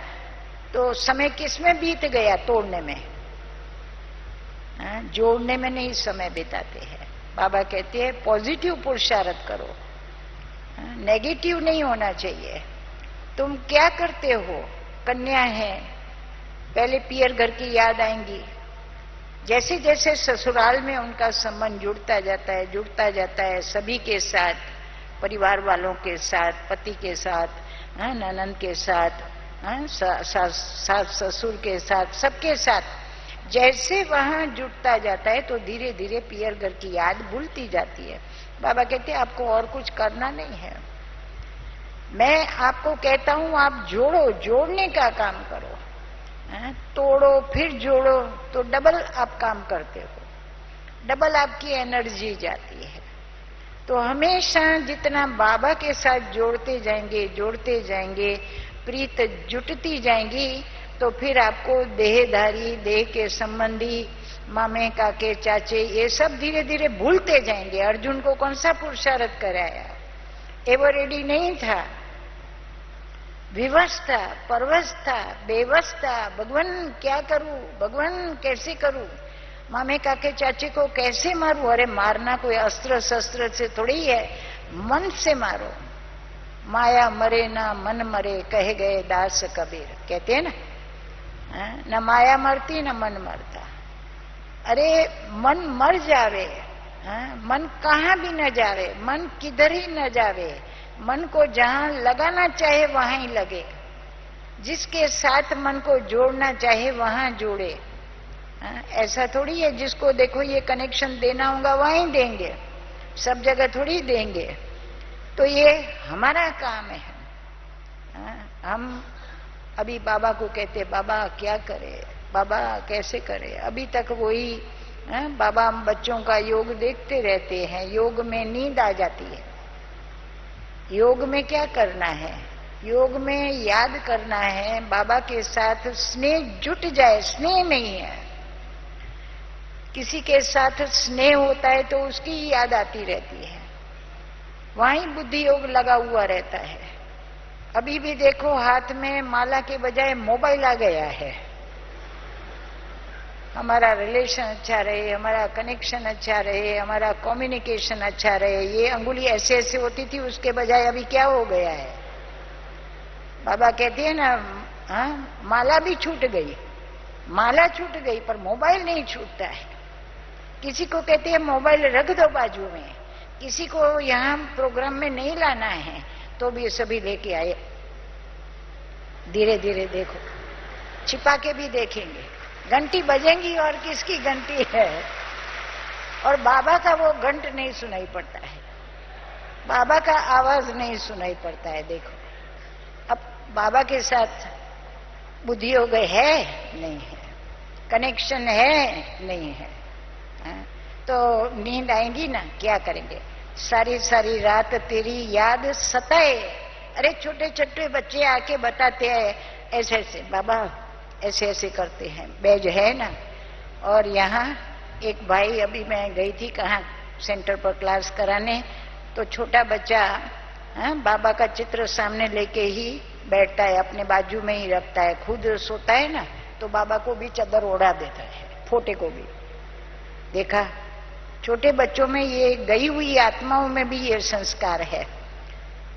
S2: तो समय किसमें बीत गया, तोड़ने में, जोड़ने में नहीं समय बिताते हैं। बाबा कहते हैं पॉजिटिव पुरुषार्थ करो, नेगेटिव नहीं होना चाहिए। तुम क्या करते हो, कन्या है, पहले पियर घर की याद आएंगी, जैसे जैसे ससुराल में उनका संबंध जुड़ता जाता है सभी के साथ, परिवार वालों के साथ, पति के साथ, ननद के साथ, सास ससुर के साथ, सबके साथ, जैसे वहां जुड़ता जाता है तो धीरे धीरे पियर घर की याद भूलती जाती है। बाबा कहते हैं आपको और कुछ करना नहीं है, मैं आपको कहता हूं आप जोड़ो, जोड़ने का काम करो, तोड़ो फिर जोड़ो तो डबल आप काम करते हो, डबल आपकी एनर्जी जाती है। तो हमेशा जितना बाबा के साथ जोड़ते जाएंगे, प्रीत जुटती जाएंगी, तो फिर आपको देहधारी, देह के संबंधी, मामे काके चाचे, ये सब धीरे धीरे भूलते जाएंगे। अर्जुन को कौन सा पुरुषार्थ कराया, एवर रेडी नहीं था, विवश था, परवश था, बेवश था, भगवान क्या करूं, भगवान कैसे करूं, मामे काके चाचे को कैसे मारूं। अरे मारना कोई अस्त्र शस्त्र से थोड़ी है, मन से मारो, माया मरे ना मन मरे, कहे गए दास कबीर, कहते हैं ना, न माया मरती न मन मरता। अरे मन मर जावे, मन कहाँ भी न जावे, मन किधर ही न जावे, मन को जहां लगाना चाहे वहां ही लगे, जिसके साथ मन को जोड़ना चाहे वहां जोड़े। ऐसा थोड़ी है जिसको देखो ये कनेक्शन देना होगा वहीं देंगे, सब जगह थोड़ी देंगे। तो ये हमारा काम है। हम अभी बाबा को कहते बाबा क्या करे, बाबा कैसे करे, अभी तक वही बाबा हम बच्चों का योग देखते रहते हैं। योग में नींद आ जाती है। योग में क्या करना है, योग में याद करना है, बाबा के साथ स्नेह जुट जाए। स्नेह नहीं है, किसी के साथ स्नेह होता है तो उसकी ही याद आती रहती है, वहीं बुद्धि योग लगा हुआ रहता है। अभी भी देखो हाथ में माला के बजाय मोबाइल आ गया है। हमारा रिलेशन अच्छा रहे, हमारा कनेक्शन अच्छा रहे, हमारा कम्युनिकेशन अच्छा रहे, ये अंगुली ऐसे ऐसे होती थी, उसके बजाय अभी क्या हो गया है। बाबा कहते हैं ना, माला भी छूट गई, माला छूट गई पर मोबाइल नहीं छूटता है। किसी को कहते हैं मोबाइल रख दो बाजू में, किसी को यहाँ प्रोग्राम में नहीं लाना है तो भी सभी लेके आए। धीरे धीरे देखो, छिपा के भी देखेंगे, घंटी बजेंगी और किसकी घंटी है, और बाबा का वो घंट नहीं सुनाई पड़ता है, बाबा का आवाज नहीं सुनाई पड़ता है। देखो अब बाबा के साथ बुद्धि हो गई है नहीं है, कनेक्शन है नहीं है, तो नींद आएंगी ना, क्या करेंगे, सारी सारी रात तेरी याद सताए। अरे छोटे छोटे बच्चे आके बताते हैं ऐसे ऐसे, बाबा ऐसे ऐसे करते हैं, बैज है ना। और यहाँ एक भाई, अभी मैं गई थी कहाँ सेंटर पर क्लास कराने, तो छोटा बच्चा बाबा का चित्र सामने लेके ही बैठता है, अपने बाजू में ही रखता है, खुद सोता है ना तो बाबा को भी चादर ओढ़ा देता है, फोटे को भी। देखा, छोटे बच्चों में ये गई हुई आत्माओं में भी ये संस्कार है।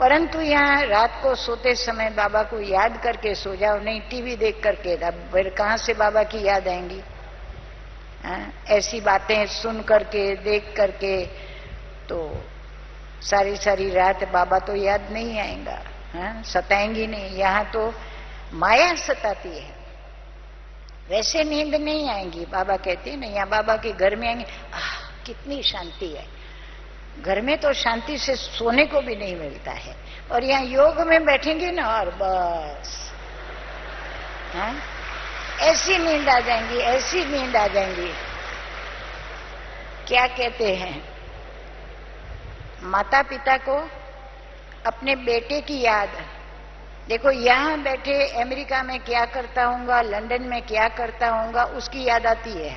S2: परंतु यहाँ रात को सोते समय बाबा को याद करके सो जाओ, नहीं टीवी देख करके, अब फिर कहाँ से बाबा की याद आएंगी? ऐसी बातें सुन करके देख करके तो सारी सारी रात बाबा तो याद नहीं आएगा, सताएंगी नहीं। यहाँ तो माया सताती है, वैसे नींद नहीं आएंगी। बाबा कहते हैं ना, यहाँ बाबा के घर में आएंगे, कितनी शांति है। घर में तो शांति से सोने को भी नहीं मिलता है, और यहाँ योग में बैठेंगे ना और बस ऐसी नींद आ जाएंगी, ऐसी नींद आ जाएंगी। क्या कहते हैं, माता पिता को अपने बेटे की याद, देखो यहाँ बैठे अमेरिका में क्या करता हूँगा, लंदन में क्या करता हूँगा, उसकी याद आती है,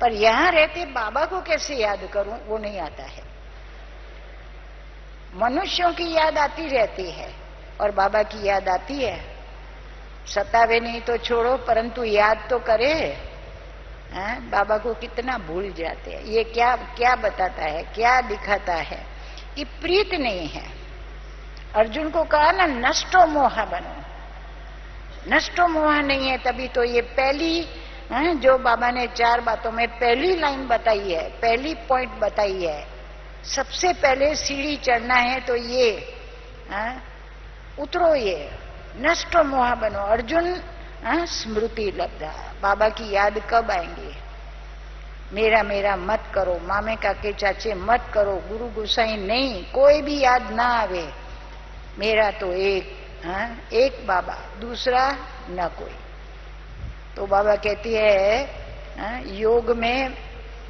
S2: पर यहाँ रहते बाबा को कैसे याद करूं वो नहीं आता है। मनुष्यों की याद आती रहती है और बाबा की याद आती है। सतावे नहीं तो छोड़ो, परंतु याद तो करे। बाबा को कितना भूल जाते हैं। ये क्या क्या बताता है, क्या दिखाता है कि प्रीत नहीं है। अर्जुन को कहा ना, नष्टो मोह बनो, नष्टो मोह नहीं है, तभी तो ये पहली जो बाबा ने 4 बातों में पहली लाइन बताई है, पहली पॉइंट बताई है, सबसे पहले सीढ़ी चढ़ना है तो ये उतरो, ये नष्टो मोह बनो। अर्जुन स्मृति लब्धा, बाबा की याद कब आएंगी? मेरा मेरा मत करो, मामे काके चाचे मत करो, गुरु गुसाई नहीं, कोई भी याद ना आवे। मेरा तो एक बाबा, दूसरा न कोई। तो बाबा कहती है योग में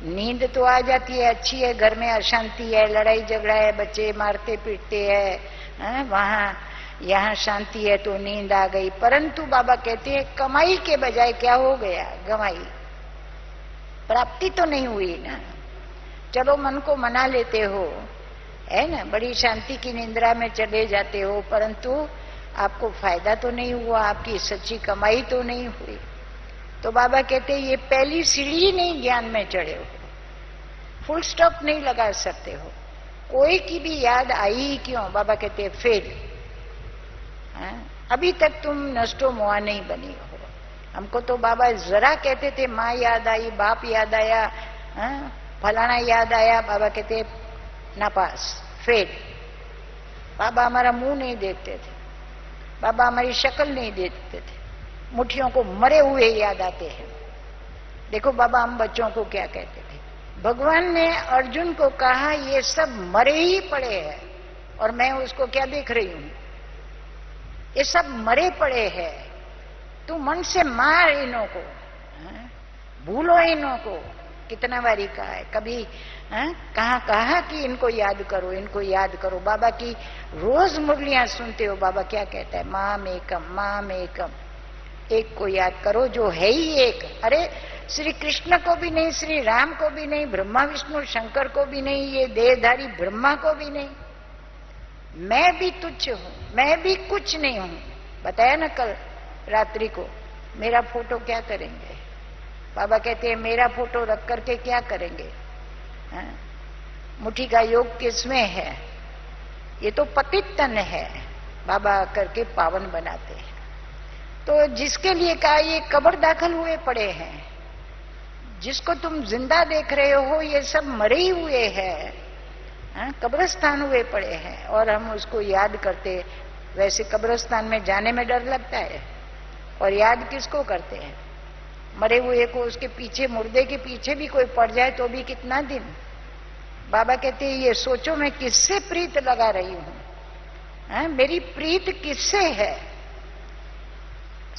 S2: नींद तो आ जाती है, अच्छी है, घर में अशांति है, लड़ाई झगड़ा है, बच्चे मारते पीटते हैं, वहां यहाँ शांति है तो नींद आ गई। परंतु बाबा कहते हैं कमाई के बजाय क्या हो गया? गंवाई, प्राप्ति तो नहीं हुई ना। चलो मन को मना लेते हो, है ना, बड़ी शांति की निंद्रा में चले जाते हो, परंतु आपको फायदा तो नहीं हुआ, आपकी सच्ची कमाई तो नहीं हुई। तो बाबा कहते हैं ये पहली सीढ़ी नहीं ज्ञान में चढ़े हो, फुल स्टॉप नहीं लगा सकते हो। कोई की भी याद आई क्यों? बाबा कहते हैं फेल, अभी तक तुम नष्टो मोहा नहीं बनी हो। हमको तो बाबा जरा कहते थे माँ याद आई, बाप याद आया, फलाना याद आया, बाबा कहते नापास, फेल। बाबा हमारा मुंह नहीं देखते थे, बाबा हमारी शक्ल नहीं देखते थे, मुट्ठियों को मरे हुए याद आते हैं। देखो बाबा हम बच्चों को क्या कहते थे, भगवान ने अर्जुन को कहा ये सब मरे ही पड़े हैं, और मैं उसको क्या देख रही हूं, ये सब मरे पड़े हैं, तू मन से मार इन्हों को, भूलो इन्हों को। कितना बारी कहा है, कभी कहा कि इनको याद करो, इनको याद करो। बाबा की रोज मुरलियां सुनते हो, बाबा क्या कहता है, माम एकम, माम एकम, एक को याद करो जो है ही एक। अरे श्री कृष्ण को भी नहीं, श्री राम को भी नहीं, ब्रह्मा विष्णु शंकर को भी नहीं, ये देहधारी ब्रह्मा को भी नहीं, मैं भी तुच्छ हूं, मैं भी कुछ नहीं हूं। बताया ना कल रात्रि को, मेरा फोटो क्या करेंगे? बाबा कहते हैं मेरा फोटो रख करके क्या करेंगे? मुट्ठी का योग किसमें है? ये तो पतित तन है, बाबा करके पावन बनाते हैं। तो जिसके लिए कहा ये कब्र दाखिल हुए पड़े हैं, जिसको तुम जिंदा देख रहे हो ये सब मरे ही हुए हैं, कब्रस्तान हुए पड़े हैं, और हम उसको याद करते। वैसे कब्रस्तान में जाने में डर लगता है, और याद किसको करते हैं? मरे हुए को। उसके पीछे, मुर्दे के पीछे भी कोई पड़ जाए तो भी कितना दिन। बाबा कहते हैं ये सोचो मैं किससे प्रीत लगा रही हूं, मेरी प्रीत किससे है?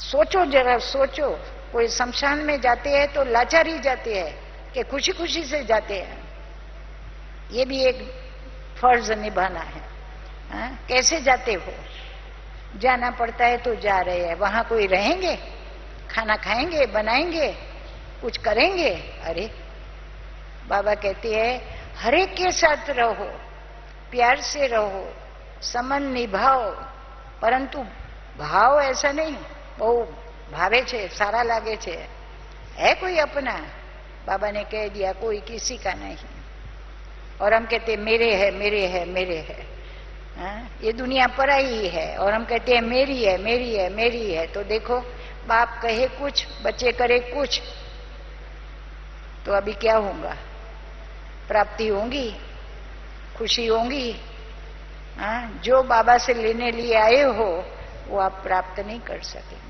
S2: सोचो जरा, सोचो। कोई शमशान में जाते हैं तो लाचारी जाते हैं कि खुशी खुशी से जाते हैं? ये भी एक फर्ज निभाना है। कैसे जाते हो? जाना पड़ता है तो जा रहे हैं। वहां कोई रहेंगे, खाना खाएंगे, बनाएंगे, कुछ करेंगे? अरे बाबा कहते हैं हर एक के साथ रहो, प्यार से रहो, संबंध निभाओ, परंतु भाव ऐसा नहीं બહુ ભાવે છે, સારા લાગે છે, है कोई अपना? बाबा ने कह दिया कोई किसी का नहीं। और हम कहते मेरे है, मेरे है, मेरे है। ये दुनिया पराई है और हम कहते हैं मेरी है, मेरी है, मेरी है। तो देखो, बाप कहे कुछ, बच्चे करे कुछ, तो अभी क्या होगा? प्राप्ति होंगी, खुशी होंगी? जो बाबा से लेने लिए आए हो वो आप प्राप्त नहीं कर सकेंगे।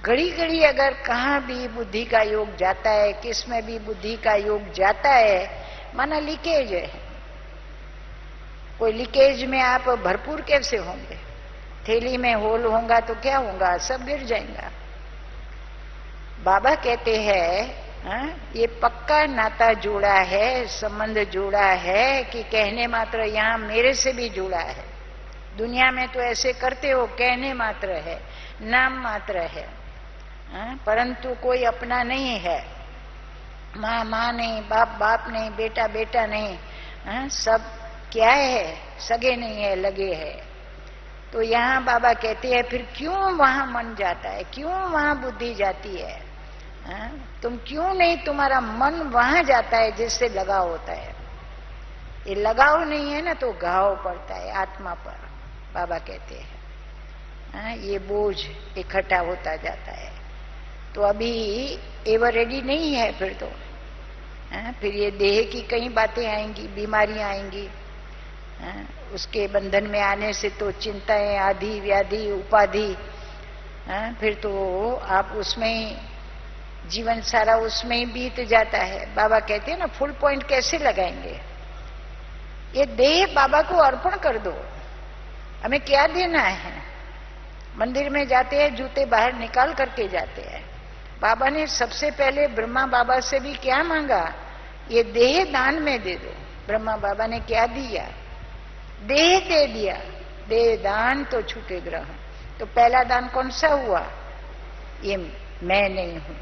S2: घड़ी घड़ी अगर कहाँ भी बुद्धि का योग जाता है, किस में भी बुद्धि का योग जाता है, माना लीकेज है। कोई लीकेज में आप भरपूर कैसे होंगे? थैली में होल होगा तो क्या होगा? सब गिर जाएगा। बाबा कहते हैं ये पक्का नाता जोड़ा है, संबंध जोड़ा है कि कहने मात्र, यहाँ मेरे से भी जुड़ा है। दुनिया में तो ऐसे करते हो, कहने मात्र है, नाम मात्र है, परंतु कोई अपना नहीं है। माँ माँ नहीं, बाप बाप नहीं, बेटा बेटा नहीं, सब क्या है? सगे नहीं है, लगे है। तो यहाँ बाबा कहते हैं फिर क्यों वहां मन जाता है, क्यों वहां बुद्धि जाती है? तुम क्यों नहीं, तुम्हारा मन वहां जाता है जिससे लगाव होता है। ये लगाव नहीं है ना तो घाव पड़ता है आत्मा पर। बाबा कहते हैं ये बोझ इकट्ठा होता जाता है। तो अभी एवर रेडी नहीं है फिर तो। फिर ये देह की कई बातें आएंगी, बीमारियां आएंगी। उसके बंधन में आने से तो चिंताएं, आदि व्याधि, उपाधि, फिर तो आप उसमें जीवन सारा उसमें ही बीत जाता है। बाबा कहते हैं ना, फुल पॉइंट कैसे लगाएंगे? ये देह बाबा को अर्पण कर दो। हमें क्या देना है? मंदिर में जाते हैं, जूते बाहर निकाल करके जाते हैं। बाबा ने सबसे पहले ब्रह्मा बाबा से भी क्या मांगा? ये देह दान में दे दो। ब्रह्मा बाबा ने क्या दिया? देह दे दिया। देह दान तो छूटे ग्रहण। तो पहला दान कौन सा हुआ? ये मैं नहीं हूं,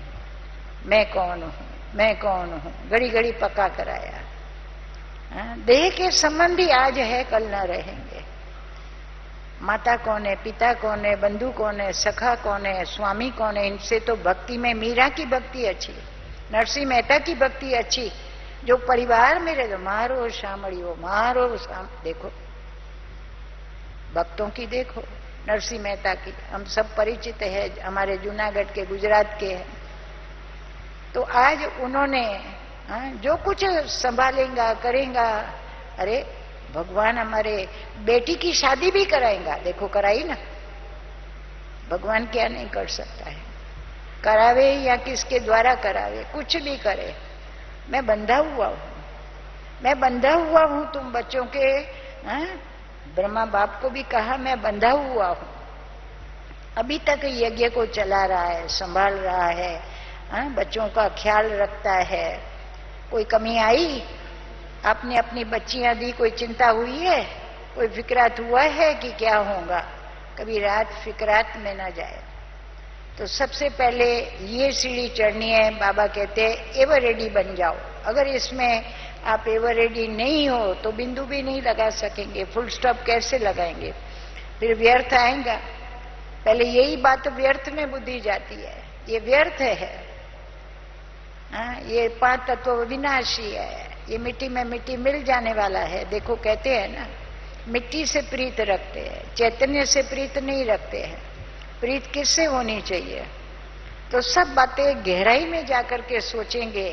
S2: मैं कौन हूं, मैं कौन हूं, घड़ी घड़ी पक्का कराया। देह के संबंधी आज है, कल न रहेंगे। माता कौन है, पिता कौन है, बंधु कौन है, सखा कौन है, स्वामी कौन है? इनसे तो भक्ति में मीरा की भक्ति अच्छी, नरसिंह मेहता की भक्ति अच्छी। जो परिवार में रहे, मारो शामड़ियो, मारो देखो भक्तों की, देखो नरसिंह मेहता की, हम सब परिचित है, हमारे जूनागढ़ के, गुजरात के हैं। तो आज उन्होंने जो कुछ संभालेगा करेगा, अरे भगवान हमारे बेटी की शादी भी कराएगा, देखो कराई ना। भगवान क्या नहीं कर सकता है? करावे या किसके द्वारा करावे, कुछ भी करे। मैं बंधा हुआ हूं, मैं बंधा हुआ हूं तुम बच्चों के। ब्रह्मा बाप को भी कहा मैं बंधा हुआ हूं। अभी तक यज्ञ को चला रहा है, संभाल रहा है, बच्चों का ख्याल रखता है। कोई कमी आई? आपने अपनी बच्चियां दी, कोई चिंता हुई है? कोई फिक्रात हुआ है कि क्या होगा? कभी रात फिक्रात में ना जाए। तो सबसे पहले ये सीढ़ी चढ़नी है। बाबा कहते हैं एवर रेडी बन जाओ। अगर इसमें आप एवर रेडी नहीं हो तो बिंदु भी नहीं लगा सकेंगे, फुल स्टॉप कैसे लगाएंगे? फिर व्यर्थ आएगा। पहले यही बात व्यर्थ में बुद्धि जाती है, ये व्यर्थ है। ये 5 तत्व विनाशी है, ये मिट्टी में मिट्टी मिल जाने वाला है। देखो कहते हैं ना, मिट्टी से प्रीत रखते हैं, चैतन्य से प्रीत नहीं रखते हैं। प्रीत किससे होनी चाहिए? तो सब बातें गहराई में जाकर के सोचेंगे।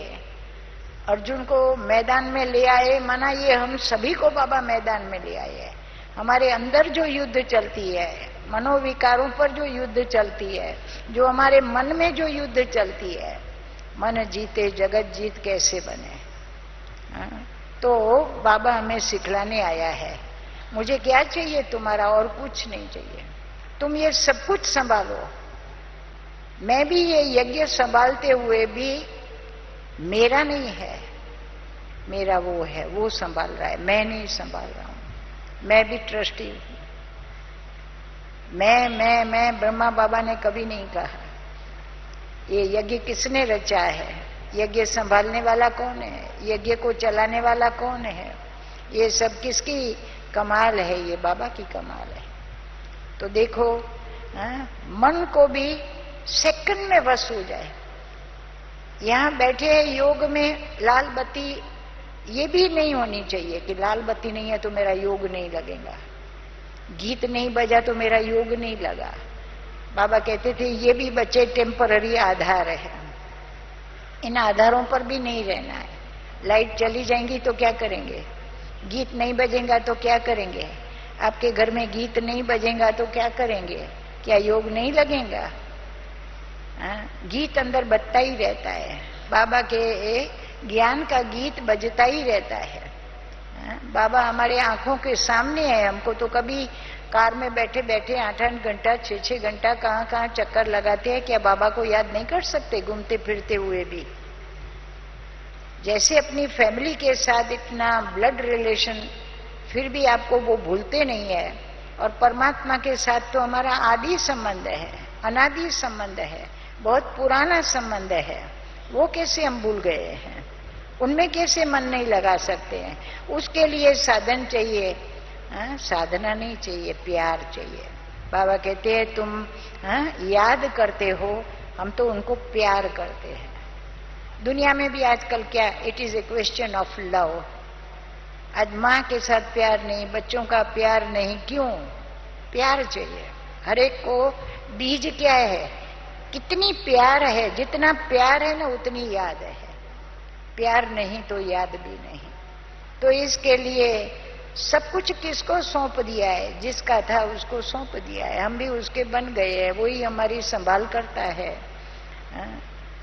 S2: अर्जुन को मैदान में ले आए, माना ये हम सभी को बाबा मैदान में ले आए हैं। हमारे अंदर जो युद्ध चलती है, मनोविकारों पर जो युद्ध चलती है, जो हमारे मन में जो युद्ध चलती है, मन जीते जगत जीत कैसे बने, तो बाबा हमें सिखलाने आया है। मुझे क्या चाहिए तुम्हारा? और कुछ नहीं चाहिए। तुम ये सब कुछ संभालो। मैं भी ये यज्ञ संभालते हुए भी मेरा नहीं है, मेरा वो है, वो संभाल रहा है, मैं नहीं संभाल रहा हूं। मैं भी ट्रस्टी हूं। मैं ब्रह्मा बाबा ने कभी नहीं कहा। ये यज्ञ किसने रचा है? यज्ञ संभालने वाला कौन है? यज्ञ को चलाने वाला कौन है? ये सब किसकी कमाल है? ये बाबा की कमाल है। तो देखो मन को भी सेकंड में वश हो जाए। यहाँ बैठे योग में लाल बत्ती ये भी नहीं होनी चाहिए कि लाल बत्ती नहीं है तो मेरा योग नहीं लगेगा, गीत नहीं बजा तो मेरा योग नहीं लगा। बाबा कहते थे ये भी बच्चे टेम्पररी आधार है, इन आधारों पर भी नहीं रहना है। लाइट चली जाएंगी तो क्या करेंगे, गीत नहीं बजेगा तो क्या करेंगे, आपके घर में गीत नहीं बजेगा तो क्या करेंगे, क्या योग नहीं लगेगा? गीत अंदर बजता ही रहता है, बाबा के ज्ञान का गीत बजता ही रहता है। बाबा हमारे आंखों के सामने है, हमको तो कभी कार में बैठे बैठे 8-8 घंटा 6-6 घंटा कहाँ कहाँ चक्कर लगाते हैं, क्या बाबा को याद नहीं कर सकते घूमते फिरते हुए भी? जैसे अपनी फैमिली के साथ इतना ब्लड रिलेशन, फिर भी आपको वो भूलते नहीं है, और परमात्मा के साथ तो हमारा आदि संबंध है, अनादि संबंध है, बहुत पुराना संबंध है, वो कैसे हम भूल गए हैं? उनमें कैसे मन नहीं लगा सकते हैं? उसके लिए साधन चाहिए, साधना नहीं चाहिए, प्यार चाहिए। बाबा कहते हैं तुम याद करते हो, हम तो उनको प्यार करते हैं। दुनिया में भी आजकल क्या, it is a question of love. आज माँ के साथ प्यार नहीं, बच्चों का प्यार नहीं, क्यों? प्यार चाहिए। हर एक को बीज क्या है, कितनी प्यार है, जितना प्यार है ना उतनी याद है, प्यार नहीं तो याद भी नहीं। तो इसके लिए सब कुछ किसको सौंप दिया है, जिसका था उसको सौंप दिया है, हम भी उसके बन गए हैं, वही हमारी संभाल करता है।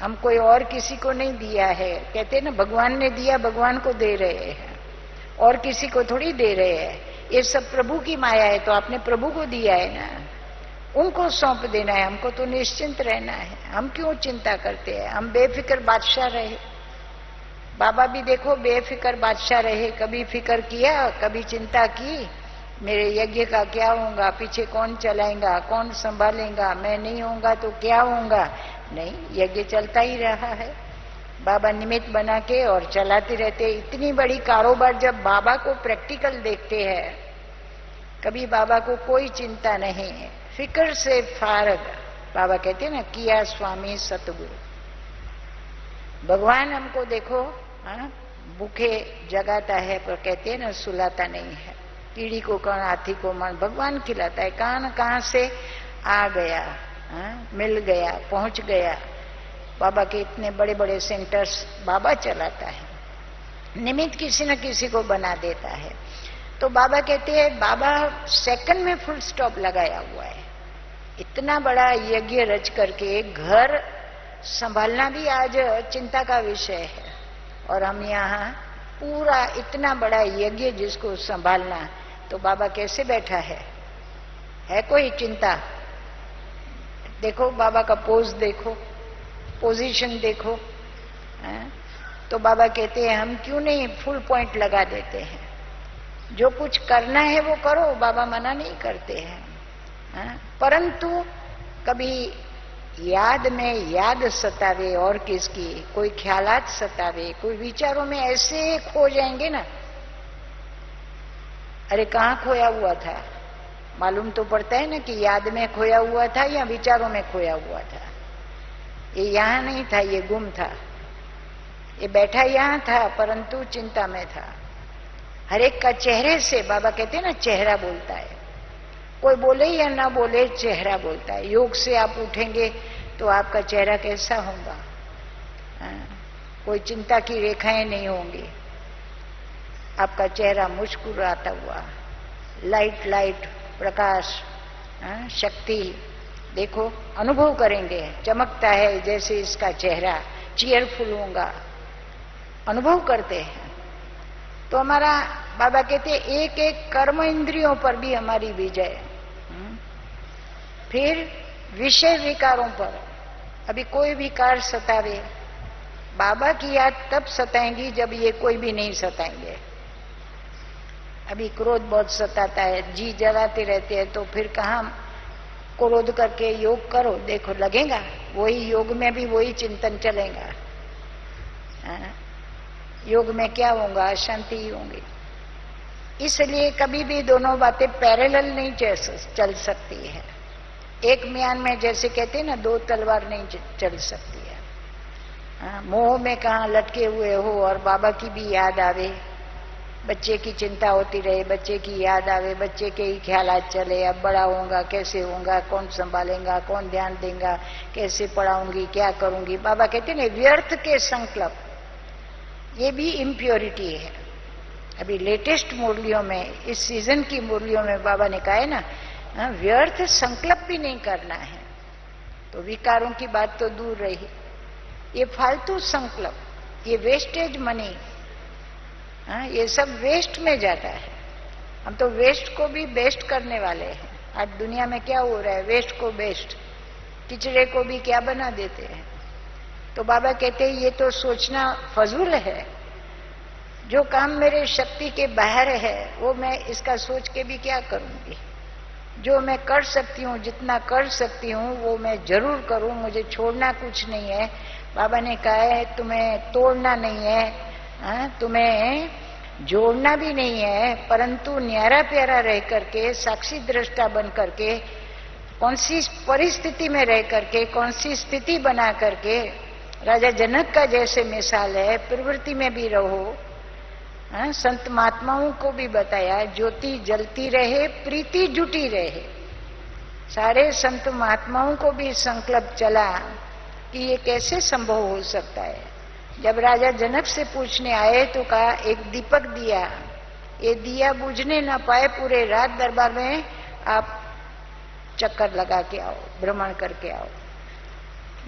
S2: हम कोई और किसी को नहीं दिया है, कहते हैं ना भगवान ने दिया भगवान को दे रहे हैं, और किसी को थोड़ी दे रहे हैं। ये सब प्रभु की माया है, तो आपने प्रभु को दिया है ना, उनको सौंप देना है। हमको तो निश्चिंत रहना है, हम क्यों चिंता करते हैं? हम बेफिक्र बादशाह रहे। बाबा भी देखो बेफिक्र बादशाह रहे, कभी फिक्र किया, कभी चिंता की मेरे यज्ञ का क्या होगा, पीछे कौन चलाएगा, कौन संभालेगा, मैं नहीं होऊंगा तो क्या होगा? नहीं, यज्ञ चलता ही रहा है। बाबा निमित्त बना के और चलाते रहते। इतनी बड़ी कारोबार जब बाबा को प्रैक्टिकल देखते हैं, कभी बाबा को कोई चिंता नहीं, फिक्र से फारग। बाबा कहते हैं ना, किया स्वामी सतगुरु। भगवान हमको देखो भूखे जगाता है, पर कहते हैं ना सुलाता नहीं है। कीड़ी को कण हाथी को मन, भगवान खिलाता है। कहाँ से आ गया, मिल गया, पहुंच गया। बाबा के इतने बड़े बड़े सेंटर्स बाबा चलाता है, निमित्त किसी न किसी को बना देता है। तो बाबा कहते हैं, बाबा सेकंड में फुल स्टॉप लगाया हुआ है। इतना बड़ा यज्ञ रच करके घर संभालना भी आज चिंता का विषय है, और हम यहाँ पूरा इतना बड़ा यज्ञ जिसको संभालना, तो बाबा कैसे बैठा है कोई चिंता? देखो बाबा का पोज देखो, पोजीशन देखो। तो बाबा कहते हैं हम क्यों नहीं फुल पॉइंट लगा देते हैं, जो कुछ करना है वो करो, बाबा मना नहीं करते हैं। परंतु कभी याद में याद सतावे और किसकी, कोई ख्यालात सतावे, कोई विचारों में ऐसे खो जाएंगे ना, अरे कहाँ खोया हुआ था? मालूम तो पड़ता है ना कि याद में खोया हुआ था या विचारों में खोया हुआ था। ये यहाँ नहीं था, ये गुम था, ये बैठा यहाँ था परंतु चिंता में था। हर एक का चेहरे से, बाबा कहते हैं ना चेहरा बोलता है, कोई बोले या ना बोले चेहरा बोलता है। योग से आप उठेंगे तो आपका चेहरा कैसा होगा? कोई चिंता की रेखाएं नहीं होंगी, आपका चेहरा मुस्कुराता हुआ, लाइट लाइट प्रकाश, शक्ति देखो, अनुभव करेंगे, चमकता है जैसे इसका चेहरा, चीयरफुल होगा, अनुभव करते हैं। तो हमारा बाबा कहते एक एक कर्म इंद्रियों पर भी हमारी विजय। फिर विषय विकारों पर, अभी कोई विकार सतावे, बाबा की याद तब सताएंगी जब ये कोई भी नहीं सताएंगे। अभी क्रोध बहुत सताता है, जी जलाते रहते हैं, तो फिर कहाँ क्रोध करके योग करो, देखो लगेगा, वही योग में भी वही चिंतन चलेगा। योग में क्या होगा? अशांति ही होंगी। इसलिए कभी भी दोनों बातें पैरेलल नहीं चल सकती है। एक म्यान में जैसे कहते हैं ना, दो तलवार नहीं चल सकती है। मोह में कहाँ लटके हुए हो और बाबा की भी याद आवे, बच्चे की चिंता होती रहे, बच्चे की याद आवे, बच्चे के ही ख्यालात चले, अब बड़ा होऊंगा कैसे होऊंगा, कौन संभालेगा, कौन ध्यान देगा, कैसे पढ़ाऊंगी, क्या करूंगी। बाबा कहते हैं व्यर्थ के संकल्प, ये भी इम्प्योरिटी है। अभी लेटेस्ट मुरलियों में, इस सीजन की मुरलियों में बाबा ने कहा है ना, व्यर्थ संकल्प भी नहीं करना है। तो विकारों की बात तो दूर रही, ये फालतू संकल्प, ये वेस्टेज मनी, ये सब वेस्ट में जाता है। हम तो वेस्ट को भी बेस्ट करने वाले हैं। आज दुनिया में क्या हो रहा है, वेस्ट को बेस्ट, किचड़े को भी क्या बना देते हैं। तो बाबा कहते हैं ये तो सोचना फजूल है। जो काम मेरे शक्ति के बाहर है वो मैं इसका सोच के भी क्या करूंगी। जो मैं कर सकती हूँ, जितना कर सकती हूँ वो मैं जरूर करूँ, मुझे छोड़ना कुछ नहीं है। बाबा ने कहा है तुम्हें तोड़ना नहीं है, तुम्हें जोड़ना भी नहीं है, परंतु न्यारा प्यारा रह करके, साक्षी दृष्टा बन करके, कौन सी परिस्थिति में रह करके, कौन सी स्थिति बना करके, राजा जनक का जैसे मिसाल है, प्रवृत्ति में भी रहो। संत महात्माओं को भी बताया ज्योति जलती रहे, प्रीति जुटी रहे। सारे संत महात्माओं को भी संकल्प चला कि ये कैसे संभव हो सकता है। जब राजा जनक से पूछने आए तो कहा एक दीपक दिया, ये दिया बुझने ना पाए, पूरे रात दरबार में आप चक्कर लगा के आओ, भ्रमण करके आओ।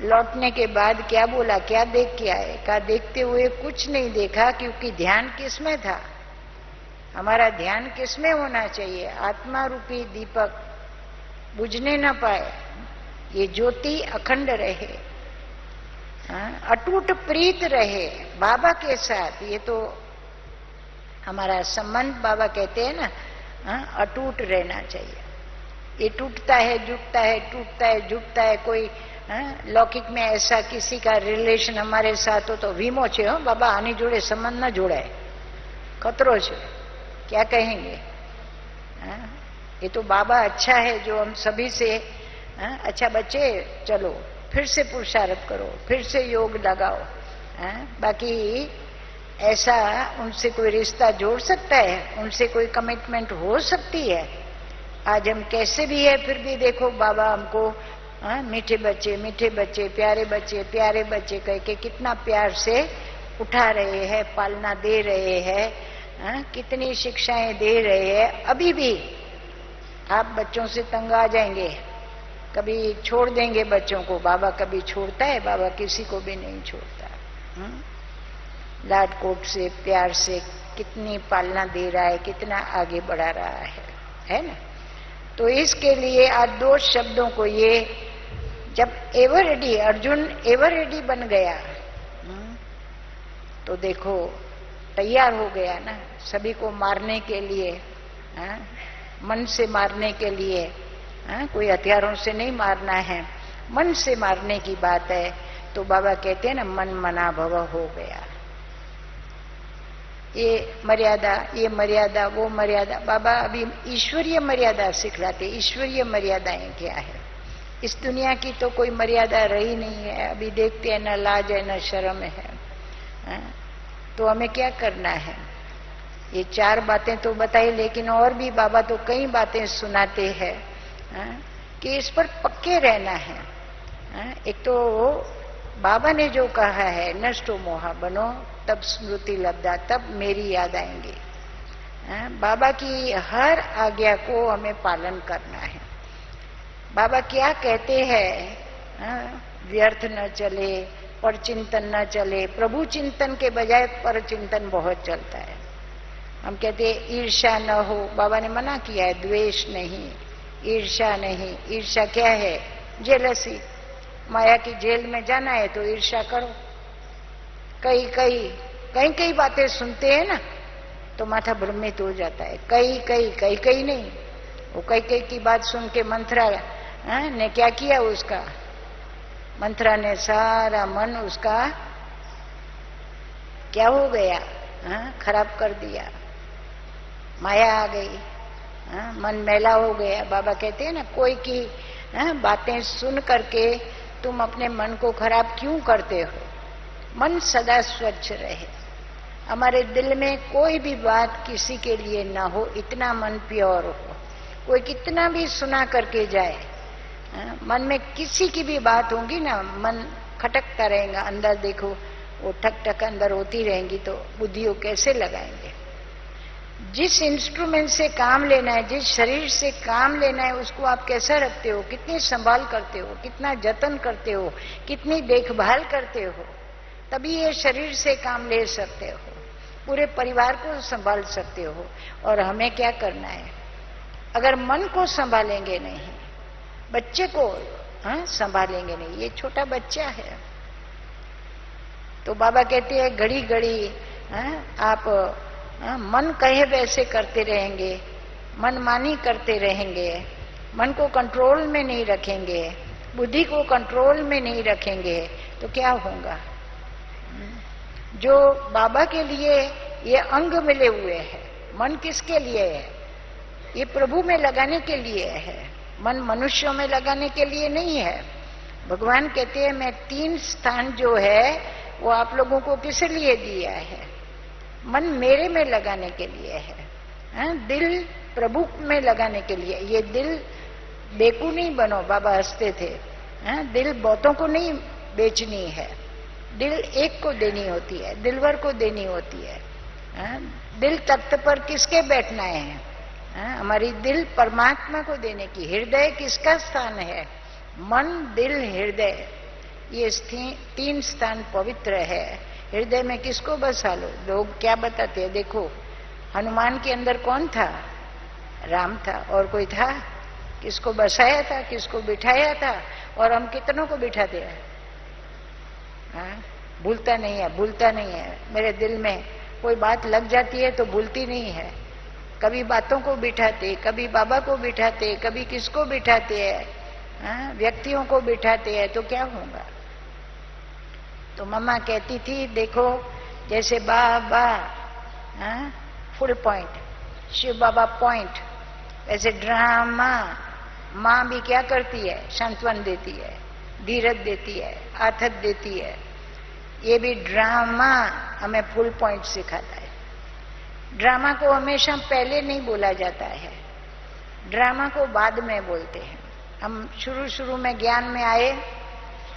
S2: लौटने के बाद क्या बोला, क्या देख के आए? कहा देखते हुए कुछ नहीं देखा, क्योंकि ध्यान किसमें था? हमारा ध्यान किसमें होना चाहिए? आत्मा रूपी दीपक बुझने ना पाए, ये ज्योति अखंड रहे, अटूट प्रीत रहे बाबा के साथ। ये तो हमारा संबंध, बाबा कहते हैं ना, अटूट रहना चाहिए। ये टूटता है, जुटता है, टूटता है, जुटता है। कोई लौकिक में ऐसा किसी का रिलेशन हमारे साथ हो तो वीमो छे, हो बाबा आनी जोड़े संबंध न जोड़ाए, खतरो छे, क्या कहेंगे? ये तो बाबा अच्छा है जो हम सभी से, अच्छा बच्चे चलो फिर से पुरुषार्थ करो, फिर से योग लगाओ। बाकी ऐसा उनसे कोई रिश्ता जोड़ सकता है, उनसे कोई कमिटमेंट हो सकती है? आज हम कैसे भी है फिर भी देखो बाबा हमको मीठे बच्चे, प्यारे बच्चे कह के कितना प्यार से उठा रहे हैं, पालना दे रहे हैं, कितनी शिक्षाएं दे रहे हैं। अभी भी आप बच्चों से तंग आ जाएंगे, कभी छोड़ देंगे बच्चों को। बाबा कभी छोड़ता है? बाबा किसी को भी नहीं छोड़ता। लाड कोट से, प्यार से कितनी पालना दे रहा है, कितना आगे बढ़ा रहा है ना। तो इसके लिए आज दो शब्दों को, ये जब ever ready, Arjun ever ready बन गया तो देखो तैयार हो गया ना सभी को मारने के लिए, मन से मारने के लिए। कोई हथियारों से नहीं मारना है, मन से मारने की बात है। तो बाबा कहते हैं ना मन मना भव हो गया। ये मर्यादा, वो मर्यादा। बाबा अभी ईश्वरीय मर्यादा सिखलाते। ईश्वरीय मर्यादाएं क्या है? इस दुनिया की तो कोई मर्यादा रही नहीं है। अभी देखते हैं न लाज है न शर्म है। तो हमें क्या करना है? ये चार बातें तो बताई, लेकिन और भी बाबा तो कई बातें सुनाते हैं कि इस पर पक्के रहना है। एक तो बाबा ने जो कहा है नष्टो मोहा बनो तब स्मृति लब्धा, तब मेरी याद आएंगी। बाबा की हर आज्ञा को हमें पालन करना है। बाबा क्या कहते हैं? व्यर्थ न चले, पर चिंतन न चले। प्रभु चिंतन के बजाय पर चिंतन बहुत चलता है। हम कहते हैं ईर्ष्या न हो, बाबा ने मना किया है। द्वेष नहीं, ईर्ष्या नहीं। ईर्ष्या क्या है? जेलसी। माया की जेल में जाना है तो ईर्ष्या करो। कई बातें सुनते हैं ना तो माथा भ्रमित हो जाता है। कई नहीं, वो कई की बात सुन के मंथरा ने क्या किया? उसका मंथरा ने सारा मन उसका क्या हो गया? खराब कर दिया। माया आ गई, मन मैला हो गया। बाबा कहते हैं ना कोई की बातें सुन करके तुम अपने मन को खराब क्यों करते हो? मन सदा स्वच्छ रहे, हमारे दिल में कोई भी बात किसी के लिए ना हो, इतना मन प्योर हो। कोई कितना भी सुना करके जाए, मन में किसी की भी बात होगी ना, मन खटकता रहेगा अंदर। देखो वो ठक ठक अंदर होती रहेंगी तो बुद्धियों कैसे लगाएंगे। जिस इंस्ट्रूमेंट से काम लेना है, जिस शरीर से काम लेना है, उसको आप कैसा रखते हो, कितनी संभाल करते हो, कितना जतन करते हो, कितनी देखभाल करते हो, तभी ये शरीर से काम ले सकते हो, पूरे परिवार को संभाल सकते हो। और हमें क्या करना है, अगर मन को संभालेंगे नहीं, बच्चे को संभालेंगे नहीं, ये छोटा बच्चा है, तो बाबा कहते हैं घड़ी घड़ी आप मन कहे वैसे करते रहेंगे, मनमानी करते रहेंगे, मन को कंट्रोल में नहीं रखेंगे, बुद्धि को कंट्रोल में नहीं रखेंगे, तो क्या होगा। जो बाबा के लिए ये अंग मिले हुए हैं, मन किसके लिए है, ये प्रभु में लगाने के लिए है, मन मनुष्यों में लगाने के लिए नहीं है। भगवान कहते हैं मैं 3 स्थान जो है वो आप लोगों को किस लिए दिया है, मन मेरे में लगाने के लिए है, दिल प्रभु में लगाने के लिए। ये दिल बेकू नहीं बनो, बाबा हंसते थे, दिल बहुतों को नहीं बेचनी है, दिल एक को देनी होती है, दिलवर को देनी होती है। दिल तख्त पर किसके बैठना है, हमारी दिल परमात्मा को देने की। हृदय किसका स्थान है, मन दिल हृदय, ये 3 स्थान पवित्र है। हृदय में किसको बसा लो, लोग क्या बताते हैं, देखो हनुमान के अंदर कौन था, राम था, और कोई था, किसको बसाया था, किसको बिठाया था, और हम कितनों को बिठाते हैं, भूलता नहीं है, भूलता नहीं है। मेरे दिल में कोई बात लग जाती है तो भूलती नहीं है, कभी बातों को बिठाते, कभी बाबा को बिठाते, कभी किसको बिठाते हैं, व्यक्तियों को बिठाते हैं, तो क्या होगा। तो मम्मा कहती थी देखो जैसे बाबा फुल पॉइंट, शिव बाबा पॉइंट, वैसे ड्रामा माँ भी क्या करती है, सांत्वन देती है, धीरज देती है, आथत देती है। ये भी ड्रामा हमें फुल पॉइंट सिखाता है। ड्रामा को हमेशा पहले नहीं बोला जाता है, ड्रामा को बाद में बोलते हैं। हम शुरू में ज्ञान में आए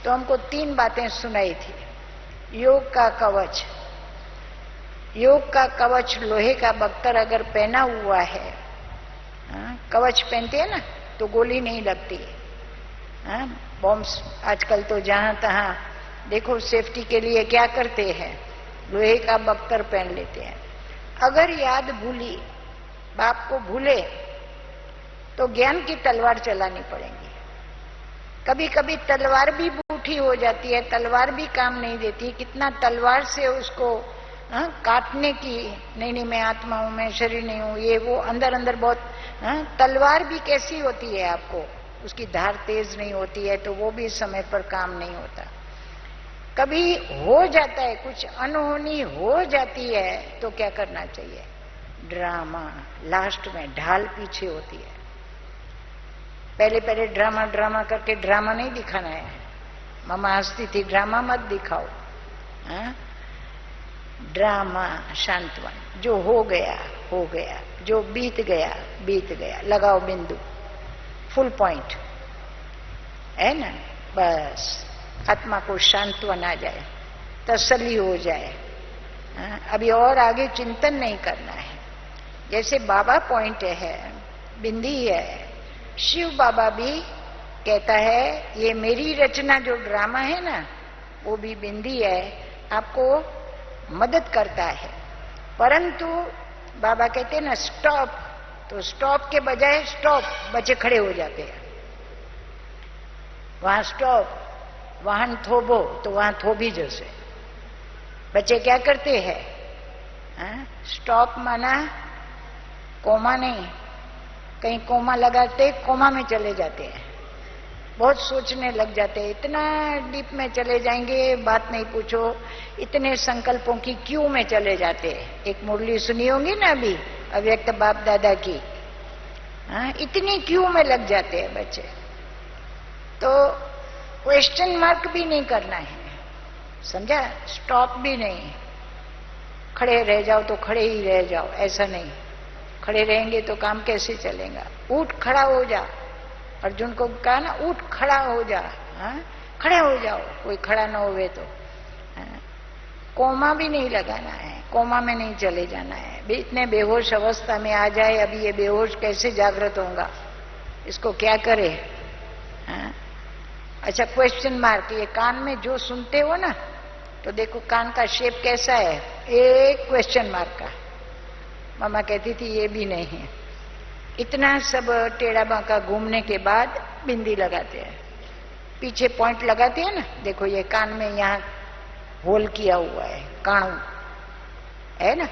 S2: तो हमको 3 बातें सुनाई थी। योग का कवच, योग का कवच लोहे का बख्तर अगर पहना हुआ है, कवच पहनते हैं ना तो गोली नहीं लगती, बॉम्ब्स आजकल तो जहां तहां देखो सेफ्टी के लिए क्या करते हैं, लोहे का बख्तर पहन लेते हैं। अगर याद भूली, बाप को भूले, तो ज्ञान की तलवार चलानी पड़ेगी। कभी कभी तलवार भी बूठी हो जाती है, तलवार भी काम नहीं देती, कितना तलवार से उसको काटने की, नहीं मैं आत्मा हूं, मैं शरीर नहीं हूं, ये वो अंदर अंदर बहुत तलवार भी कैसी होती है, आपको उसकी धार तेज नहीं होती है तो वो भी समय पर काम नहीं होता। कभी हो जाता है, कुछ अनहोनी हो जाती है तो क्या करना चाहिए, ड्रामा, लास्ट में ढाल पीछे होती है। पहले ड्रामा करके ड्रामा नहीं दिखाना है। मम्मा हंसती थी ड्रामा मत दिखाओ, ड्रामा सांत्वन, जो हो गया हो गया, जो बीत गया, लगाओ बिंदु, फुल पॉइंट है ना, बस आत्मा को सांत्वन आ जाए, तसल्ली हो जाए। अभी और आगे चिंतन नहीं करना है। जैसे बाबा पॉइंट है, बिंदी है, शिव बाबा भी कहता है ये मेरी रचना जो ड्रामा है ना वो भी बिंदी है, आपको मदद करता है। परंतु बाबा कहते हैं ना स्टॉप, तो स्टॉप के बजाय स्टॉप, बच्चे खड़े हो जाते हैं। वहां स्टॉप, वाहन थोबो तो वहां थोबी जैसे बच्चे क्या करते हैं, स्टॉप माना कोमा नहीं, कहीं कोमा लगाते कोमा में चले जाते हैं, बहुत सोचने लग जाते हैं, इतना डीप में चले जाएंगे बात नहीं पूछो, इतने संकल्पों की क्यों में चले जाते हैं। एक मुरली सुनी होंगी ना अभी अव्यक्त बाप दादा की, इतनी क्यों में लग जाते हैं बच्चे। तो क्वेश्चन मार्क भी नहीं करना है, समझा? स्टॉप भी नहीं, खड़े रह जाओ तो खड़े ही रह जाओ, ऐसा नहीं। खड़े रहेंगे तो काम कैसे चलेगा? उठ खड़ा हो जा। अर्जुन को कहा ना, उठ खड़ा हो जा। हाँ? खड़े हो जाओ, कोई खड़ा ना होवे तो। हाँ? कोमा भी नहीं लगाना है, कोमा में नहीं चले जाना है। इतने बेहोश अवस्था में आ जाए, अभी ये बेहोश कैसे जागृत होगा, इसको क्या करे? हाँ? अच्छा, क्वेश्चन मार्क, ये कान में जो सुनते हो ना, तो देखो कान का शेप कैसा है, एक क्वेश्चन मार्क का। मामा कहती थी ये भी नहीं है। इतना सब टेढ़ा बांका घूमने के बाद बिंदी लगाते हैं, पीछे पॉइंट लगाते हैं ना, देखो ये कान में यहाँ होल किया हुआ है, काणू है ना,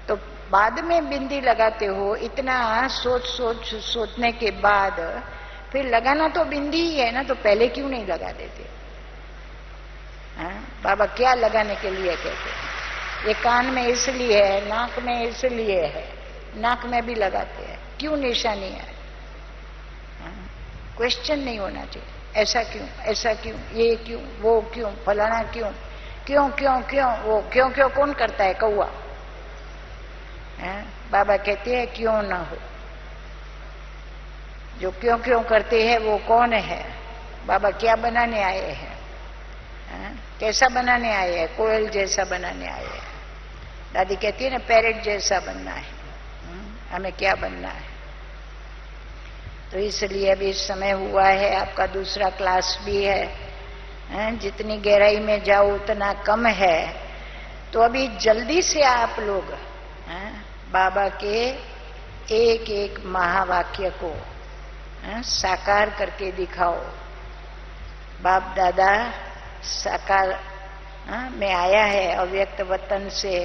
S2: तो बाद में बिंदी लगाते हो। इतना सोचने के बाद फिर लगाना तो बिंदी ही है ना, तो पहले क्यों नहीं लगा देते? हाँ? बाबा क्या लगाने के लिए कहते हैं? ये कान में इसलिए है, नाक में इसलिए है, नाक में भी लगाते हैं, क्यों निशानी है? क्वेश्चन नहीं होना चाहिए, ऐसा क्यों, ऐसा क्यों, ये क्यों, वो क्यों, फलाना क्यों, क्यों क्यों क्यों, वो क्यों क्यों कौन करता है? कौआ। बाबा कहते हैं क्यों ना हो, जो क्यों क्यों करते हैं वो कौन है? बाबा क्या बनाने आए हैं? कैसा बनाने आए हैं? कोयल जैसा बनाने आए हैं। दादी कहती है ना, पैरेट जैसा बनना है। हमें क्या बनना है? तो इसलिए अभी समय हुआ है, आपका दूसरा क्लास भी है, जितनी गहराई में जाओ उतना कम है। तो अभी जल्दी से आप लोग बाबा के एक एक महावाक्य को साकार करके दिखाओ। बाप दादा साकार में आया है, अव्यक्त वतन से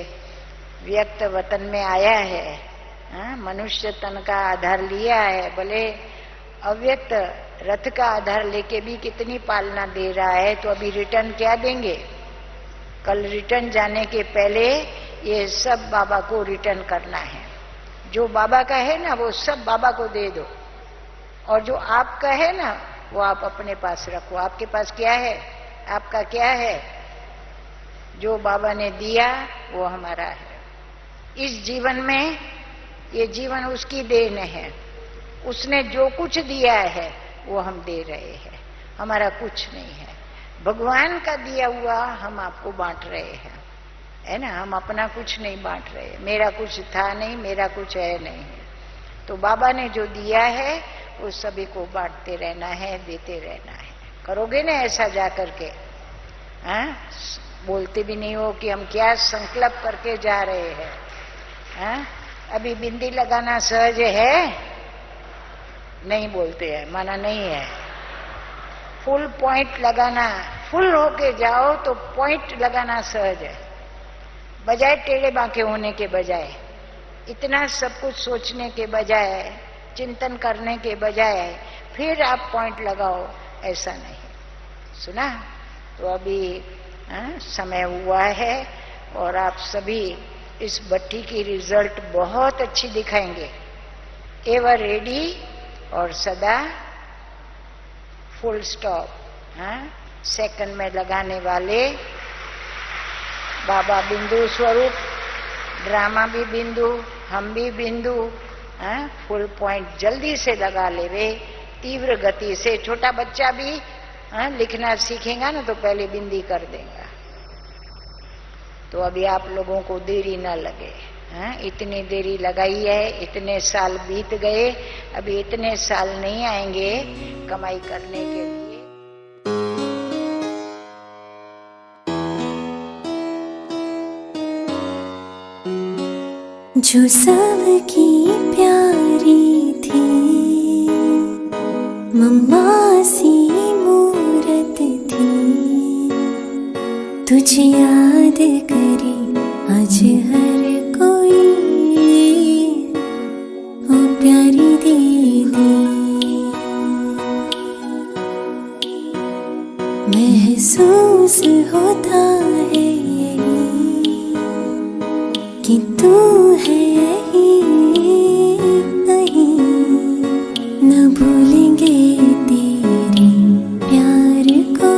S2: व्यक्त वतन में आया है, मनुष्य तन का आधार लिया है, भले अव्यक्त रथ का आधार लेके भी कितनी पालना दे रहा है, तो अभी रिटर्न क्या देंगे? कल रिटर्न जाने के पहले ये सब बाबा को रिटर्न करना है। जो बाबा का है ना वो सब बाबा को दे दो, और जो आपका है ना वो आप अपने पास रखो। आपके पास क्या है? आपका क्या है? जो बाबा ने दिया वो हमारा है। इस जीवन में ये जीवन उसकी देन है, उसने जो कुछ दिया है वो हम दे रहे हैं, हमारा कुछ नहीं है। भगवान का दिया हुआ हम आपको बांट रहे हैं, है ना, हम अपना कुछ नहीं बांट रहे। मेरा कुछ था नहीं, मेरा कुछ है नहीं, तो बाबा ने जो दिया है वो सभी को बांटते रहना है, देते रहना है। करोगे ना ऐसा जा करके? बोलते भी नहीं हो कि हम क्या संकल्प करके जा रहे हैं। अभी बिंदी लगाना सहज है? नहीं बोलते हैं, माना नहीं है। फुल पॉइंट लगाना, फुल होके जाओ तो पॉइंट लगाना सहज है, बजाय टेढ़े बांके होने के बजाय, इतना सब कुछ सोचने के बजाय, चिंतन करने के बजाय फिर आप पॉइंट लगाओ, ऐसा नहीं। सुना? तो अभी समय हुआ है और आप सभी इस भट्टी की रिजल्ट बहुत अच्छी दिखाएंगे। एवर रेडी और सदा फुल स्टॉप। सेकंड में लगाने वाले बाबा बिंदु स्वरूप, ड्रामा भी बिंदु, हम भी बिंदु। फुल पॉइंट जल्दी से लगा ले वे, तीव्र गति से। छोटा बच्चा भी लिखना सीखेगा ना तो पहले बिंदी कर देगा। तो अभी आप लोगों को देरी ना लगे। इतनी देरी लगाई है, इतने साल बीत गए, अभी इतने साल नहीं आएंगे कमाई करने के लिए।
S3: जो सबकी प्यारी थी, मम्मा सी मूरत थी, तुझे याद करे आज हर कोई, ओ प्यारी दीदी। महसूस होता है कि तू है यही, कहीं न भूलेंगे तेरे प्यार को,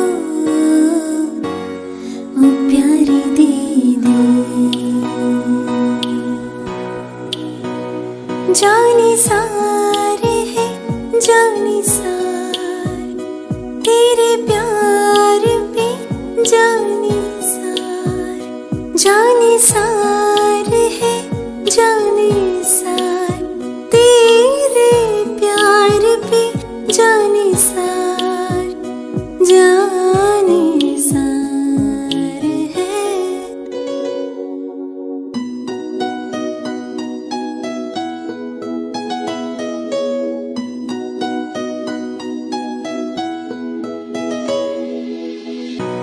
S3: जाने सार है जाने सार, तेरे प्यार पे जाने सार है जाने सार, तेरे प्यार पे जाने सार है।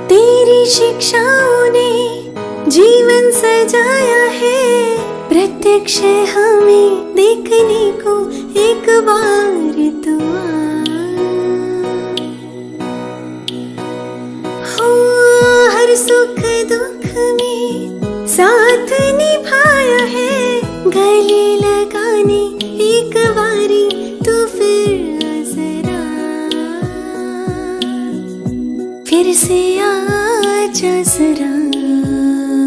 S3: तेरी शिक्षाओं ने जीवन सजाया है, प्रत्यक्ष हमें देखने को एक बार तो हो, हर सुख दुख में साथ निभाया है, गले लगाने एक बारी तो फिर जरा, फिर से आजा जरा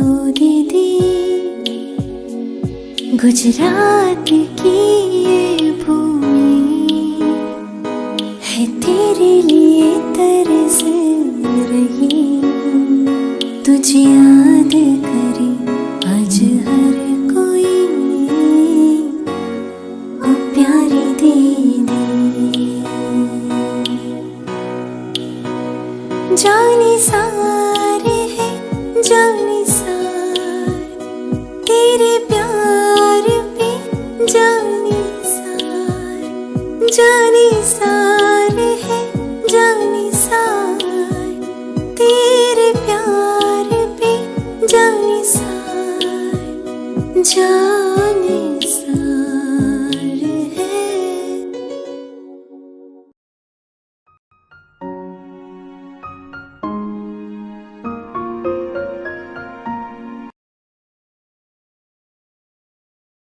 S3: ओ दीदी, गुजरात की ये भूमि है तेरे लिए तरस रही, तुझे याद करे आज हर कोई ओ प्यारी दीदी। जाने सार है जाने सार, तेरे प्यार पे जाने सार